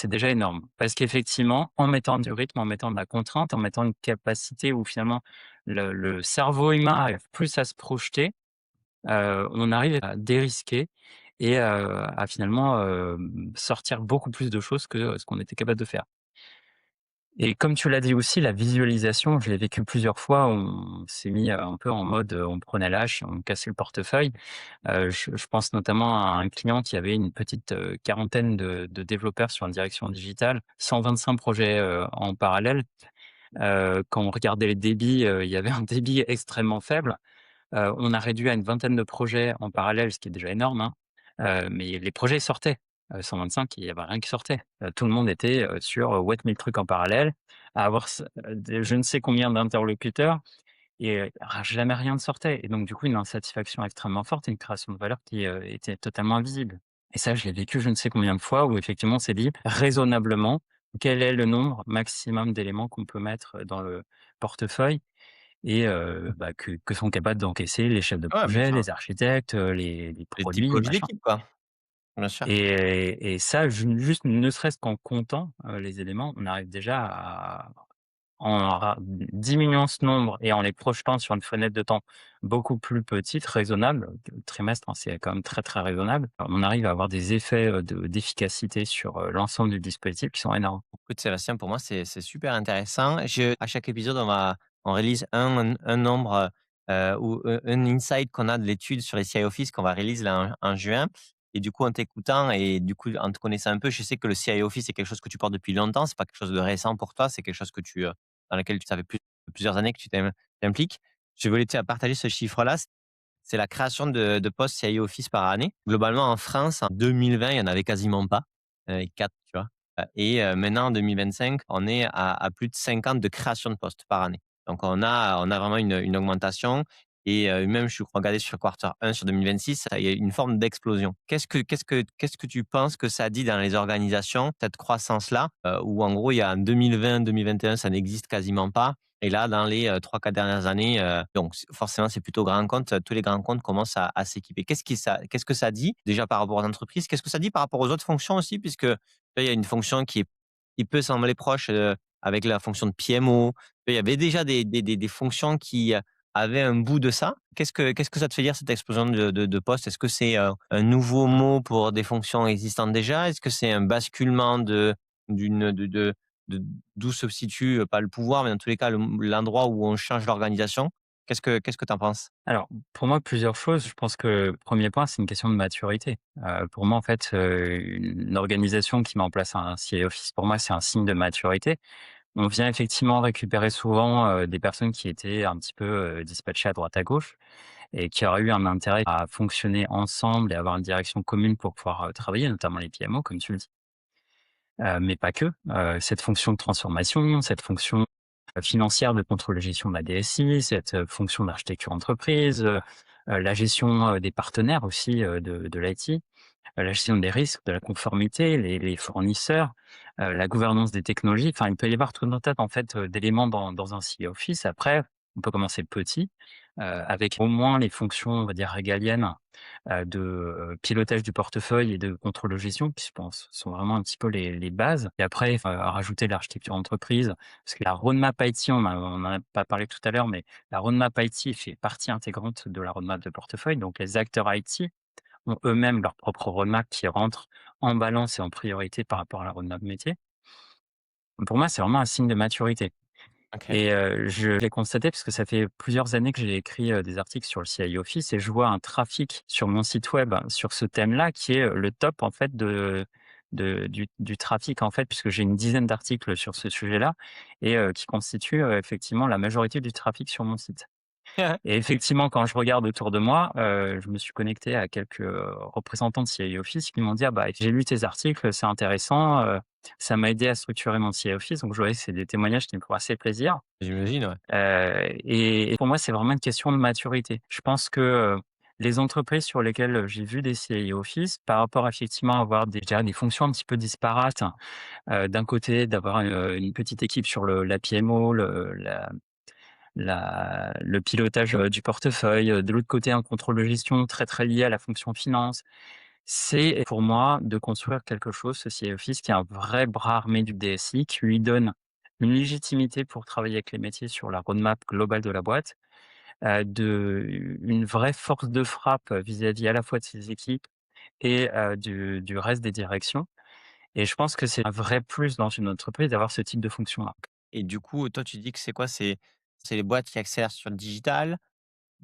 déjà énorme. Parce qu'effectivement, en mettant du rythme, en mettant de la contrainte, en mettant une capacité où finalement le cerveau humain arrive plus à se projeter, on arrive à dérisquer et à finalement, sortir beaucoup plus de choses que ce qu'on était capable de faire. Et comme tu l'as dit aussi, la visualisation, je l'ai vécu plusieurs fois. On s'est mis, un peu en mode, on prenait la hache et on cassait le portefeuille. Je pense notamment à un client qui avait une petite, quarantaine de développeurs sur une direction digitale, 125 projets, en parallèle. Quand on regardait les débits, il y avait un débit extrêmement faible. On a réduit à une vingtaine de projets en parallèle, ce qui est déjà énorme, hein, mais les projets sortaient. 125, il y avait rien qui sortait. Tout le monde était, sur, 1000 trucs en parallèle, à avoir je ne sais combien d'interlocuteurs et jamais rien ne sortait et donc du coup, une insatisfaction extrêmement forte et une création de valeur qui, était totalement invisible et ça, je l'ai vécu je ne sais combien de fois où effectivement, on s'est dit raisonnablement, quel est le nombre maximum d'éléments qu'on peut mettre dans le portefeuille et bah, que sont capables d'encaisser les chefs de Ouais, mais projet, enfin, les architectes, les les produits, typologies machin d'équipe, quoi. Bien sûr. et ça, juste ne serait-ce qu'en comptant, les éléments, on arrive déjà à en diminuant ce nombre et en les projetant sur une fenêtre de temps beaucoup plus petite, raisonnable, trimestre, hein, c'est quand même très, très raisonnable. On arrive à avoir des effets, d'efficacité sur, l'ensemble du dispositif qui sont énormes. Écoute Sébastien, pour moi, c'est super intéressant. À chaque épisode, on réalise un nombre, ou un insight qu'on a de l'étude sur les CI Office qu'on va réaliser là en juin et du coup, en t'écoutant et du coup, en te connaissant un peu, je sais que le CI Office, c'est quelque chose que tu portes depuis longtemps. C'est pas quelque chose de récent pour toi, c'est quelque chose que dans lequel ça fait plusieurs années que tu t'impliques. Je voulais te partager ce chiffre-là. C'est la création de postes CIO Office par année. Globalement, en France, en 2020, il y en avait quasiment pas, 4, tu vois? Maintenant en 2025, on est à plus de 50 de création de postes par année. Donc on a vraiment une augmentation même je crois regarder sur quarter 1 sur 2026, il y a une forme d'explosion. Qu'est-ce que tu penses que ça dit dans les organisations, cette croissance-là? Où en gros, il y a en 2020-2021, ça n'existe quasiment pas et là, dans les 3-4 dernières années, donc forcément, c'est plutôt grands comptes, tous les grands comptes commencent à s'équiper. Qu'est-ce que ça dit déjà par rapport aux entreprises? Qu'est-ce que ça dit par rapport aux autres fonctions aussi? Puisque là, il y a une fonction qui peut sembler proche, avec la fonction de PMO. Il y avait déjà des fonctions qui, avaient un bout de ça. Qu'est-ce que ça te fait dire cette explosion de postes? Est-ce que c'est, un nouveau mot pour des fonctions existantes déjà? Est-ce que c'est un basculement d'une de d'où se situe, pas le pouvoir, mais dans tous les cas, l'endroit où on change l'organisation. Qu'est-ce que tu en penses? Alors, pour moi, plusieurs choses. Je pense que premier point, c'est une question de maturité. Pour moi, en fait, une organisation qui met en place un CI Office, pour moi, c'est un signe de maturité. On vient effectivement récupérer souvent, des personnes qui étaient un petit peu, dispatchées à droite à gauche et qui auraient eu un intérêt à fonctionner ensemble et avoir une direction commune pour pouvoir, travailler, notamment les PMO, comme tu le dis. Mais pas que. Cette fonction de transformation, cette fonction, financière de contrôle de gestion de la DSI, cette, fonction d'architecture entreprise, la gestion, des partenaires aussi, de l'IT, la gestion des risques, de la conformité, les fournisseurs, la gouvernance des technologies. Enfin, il peut y avoir tout un tas, en fait, d'éléments dans un CI Office. Après, on peut commencer petit, avec au moins les fonctions, on va dire régaliennes, de, pilotage du portefeuille et de contrôle de gestion qui, je pense, sont vraiment un petit peu les bases et après, rajouter l'architecture entreprise parce que la roadmap IT, on en a pas parlé tout à l'heure, mais la roadmap IT fait partie intégrante de la roadmap de portefeuille. Donc les acteurs IT ont eux-mêmes leur propre roadmap qui rentre en balance et en priorité par rapport à la roadmap métier. Pour moi, c'est vraiment un signe de maturité. OK. Et je l'ai constaté parce que ça fait plusieurs années que j'ai écrit, des articles sur le CI Office et je vois un trafic sur mon site web sur ce thème-là qui est, le top en fait du trafic en fait, puisque j'ai une dizaine d'articles sur ce sujet-là et qui constituent, effectivement la majorité du trafic sur mon site. Et effectivement, quand je regarde autour de moi, je me suis connecté à quelques, représentants de CI Office qui m'ont dit: «Ah bah, j'ai lu tes articles, c'est intéressant, ça m'a aidé à structurer mon CI Office». Donc je voyais que c'est des témoignages qui me font assez plaisir. J'imagine, ouais. Et pour moi, c'est vraiment une question de maturité. Je pense que, les entreprises sur lesquelles j'ai vu des CI Office, par rapport effectivement à avoir déjà des fonctions un petit peu disparates, d'un côté d'avoir, une petite équipe sur la PMO, le pilotage, du portefeuille, de l'autre côté un contrôle de gestion très, très lié à la fonction finance. C'est pour moi de construire quelque chose, ce CI Office, qui est un vrai bras armé du DSI, qui lui donne une légitimité pour travailler avec les métiers sur la roadmap globale de la boîte, une vraie force de frappe vis-à-vis à la fois de ses équipes et du reste des directions et je pense que c'est un vrai plus dans une entreprise d'avoir ce type de fonction-là. Et du coup, toi, tu dis que c'est quoi? C'est les boîtes qui accélèrent sur le digital?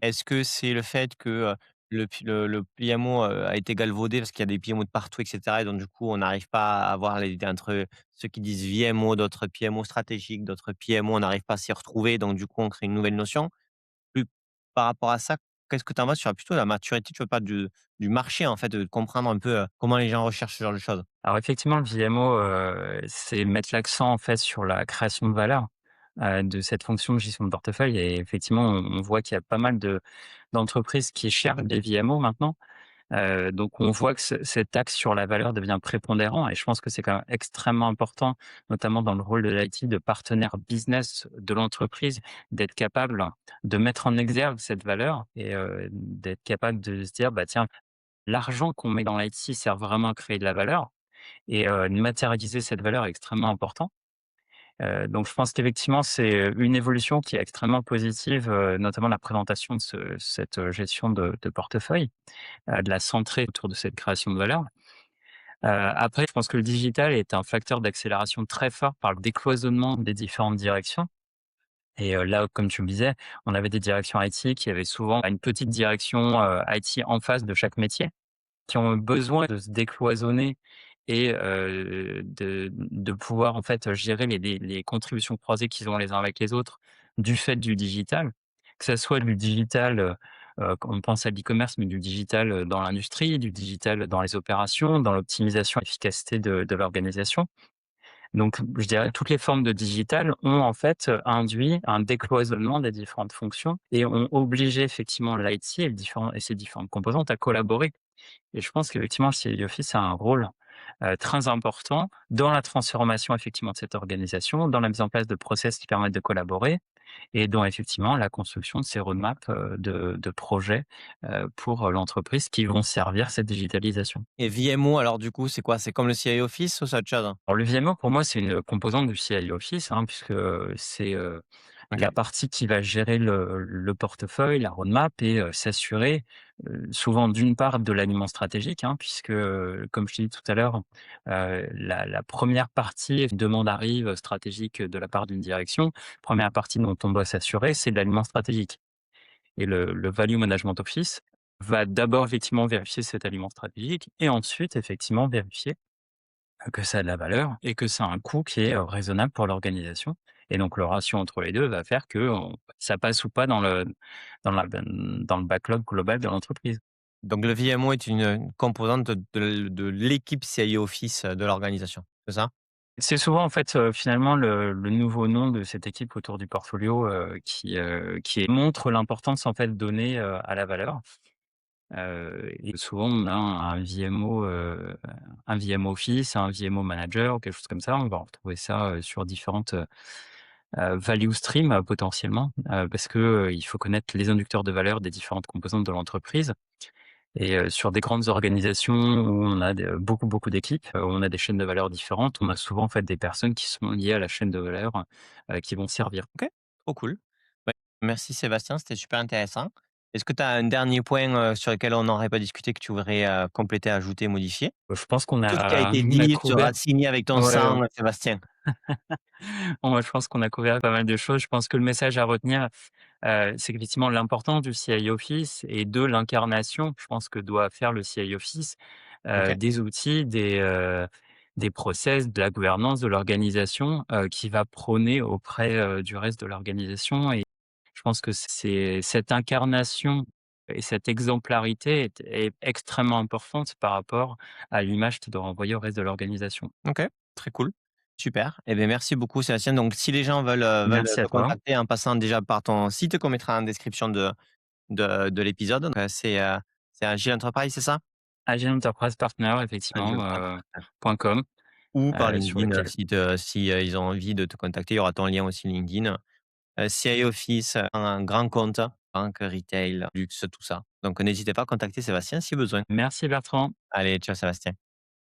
Est-ce que c'est le fait que, le PMO, a été galvaudé parce qu'il y a des PMO de partout et cetera et donc du coup, on n'arrive pas à avoir les entre ceux qui disent VMO, d'autres PMO stratégiques, d'autres PMO, on n'arrive pas à s'y retrouver donc du coup, on crée une nouvelle notion? Plus par rapport à ça, qu'est-ce que tu en penses sur plutôt la maturité, tu vois, pas du marché en fait, de comprendre un peu, comment les gens recherchent ce genre de choses? Alors effectivement, le VMO, c'est mettre l'accent en fait sur la création de valeur, de cette fonction de gestion de portefeuille et effectivement, on voit qu'il y a pas mal d'entreprises qui cherchent des VMO maintenant. Donc on voit que cet axe sur la valeur devient prépondérant et je pense que c'est quand même extrêmement important, notamment dans le rôle de l'IT, de partenaire business de l'entreprise, d'être capable de mettre en exergue cette valeur et d'être capable de se dire: «Bah tiens, l'argent qu'on met dans l'IT sert vraiment à créer de la valeur» et de matérialiser cette valeur est extrêmement important. Donc je pense qu'effectivement, c'est une évolution qui est extrêmement positive, notamment la présentation de cette, gestion de portefeuille, de la centrer autour de cette création de valeur. Après, je pense que le digital est un facteur d'accélération très fort par le décloisonnement des différentes directions et là, comme tu le disais, on avait des directions IT qui avaient souvent une petite direction, IT en face de chaque métier, qui ont besoin de se décloisonner et de pouvoir en fait gérer les contributions croisées qu'ils ont les uns avec les autres du fait du digital. Que ça soit du digital, quand on pense à l'e-commerce, mais du digital, dans l'industrie, du digital dans les opérations, dans l'optimisation, l'efficacité de l'organisation. Donc je dirais toutes les formes de digital ont en fait, induit un décloisonnement des différentes fonctions et ont obligé effectivement l'IT et ses différentes composantes à collaborer. Et je pense qu'effectivement, le CI Office a un rôle, très important dans la transformation effectivement de cette organisation, dans la mise en place de process qui permettent de collaborer et dans effectivement la construction de ces roadmaps, de projets, pour l'entreprise qui vont servir cette digitalisation. Et VMO alors du coup, c'est quoi? C'est comme le CI Office ou c'est autre chose? Alors le VMO pour moi, c'est une composante du CI Office, hein, puisque, c'est, OK. la partie qui va gérer le portefeuille, la roadmap et s'assurer, souvent d'une part de l'alignement stratégique, hein, puisque, comme je t'ai dit tout à l'heure, la 1re partie, une demande arrive, stratégique de la part d'une direction. Première partie dont on doit s'assurer, c'est l'alignement stratégique et le Value Management Office va d'abord effectivement vérifier cet alignement stratégique et ensuite effectivement vérifier que ça a de la valeur et que ça a un coût qui est, raisonnable pour l'organisation et donc le ratio entre les 2 va faire que ça passe ou pas dans le backlog global de l'entreprise. Donc le VMO est une composante de l'équipe CI Office, de l'organisation, c'est ça? C'est souvent en fait, finalement le nouveau nom de cette équipe autour du portfolio, qui montre l'importance en fait donnée, à la valeur. Et souvent on a un VM Office, un VMO manager ou quelque chose comme ça. On va retrouver ça, sur différentes, value stream, potentiellement, parce que, il faut connaître les inducteurs de valeur des différentes composantes de l'entreprise et sur des grandes organisations où on a beaucoup, beaucoup d'équipes, où on a des chaînes de valeur différentes, on a souvent, en fait, des personnes qui sont liées à la chaîne de valeur, qui vont servir. OK, trop cool. Ouais, merci Sébastien, c'était super intéressant. Est-ce que tu as un dernier point, sur lequel on n'aurait pas discuté que tu voudrais, compléter, ajouter, modifier? Je pense qu'on Tout ce qui a a été on a dit couvert sera signé avec ton ouais, sang, Sébastien. bon, je pense qu'on a couvert pas mal de choses. Je pense que le message à retenir, c'est qu'effectivement l'importance du CI Office et de l'incarnation, je pense que doit faire le CI Office, OK, des outils, des process, de la gouvernance, de l'organisation, qui va prôner auprès, du reste de l'organisation et je pense que c'est cette incarnation et cette exemplarité est extrêmement importante par rapport à l'image qu'il doit renvoyer au reste de l'organisation. OK, très cool. Super et beh, merci beaucoup Sébastien. Donc si les gens veulent Merci à te toi. contacter en passant déjà par ton site qu'on mettra en description de l'épisode, donc c'est Agile Enterprise, c'est ça? Agile Enterprise Partner effectivement, Agile Enterprise .com, ou par sur LinkedIn, lequel si ils ont envie de te contacter, il y aura ton lien aussi LinkedIn. CI Office, un grand compte, banque, retail, luxe, tout ça. Donc n'hésitez pas à contacter Sébastien si besoin. merci Bertrand. Allez, ciao Sébastien.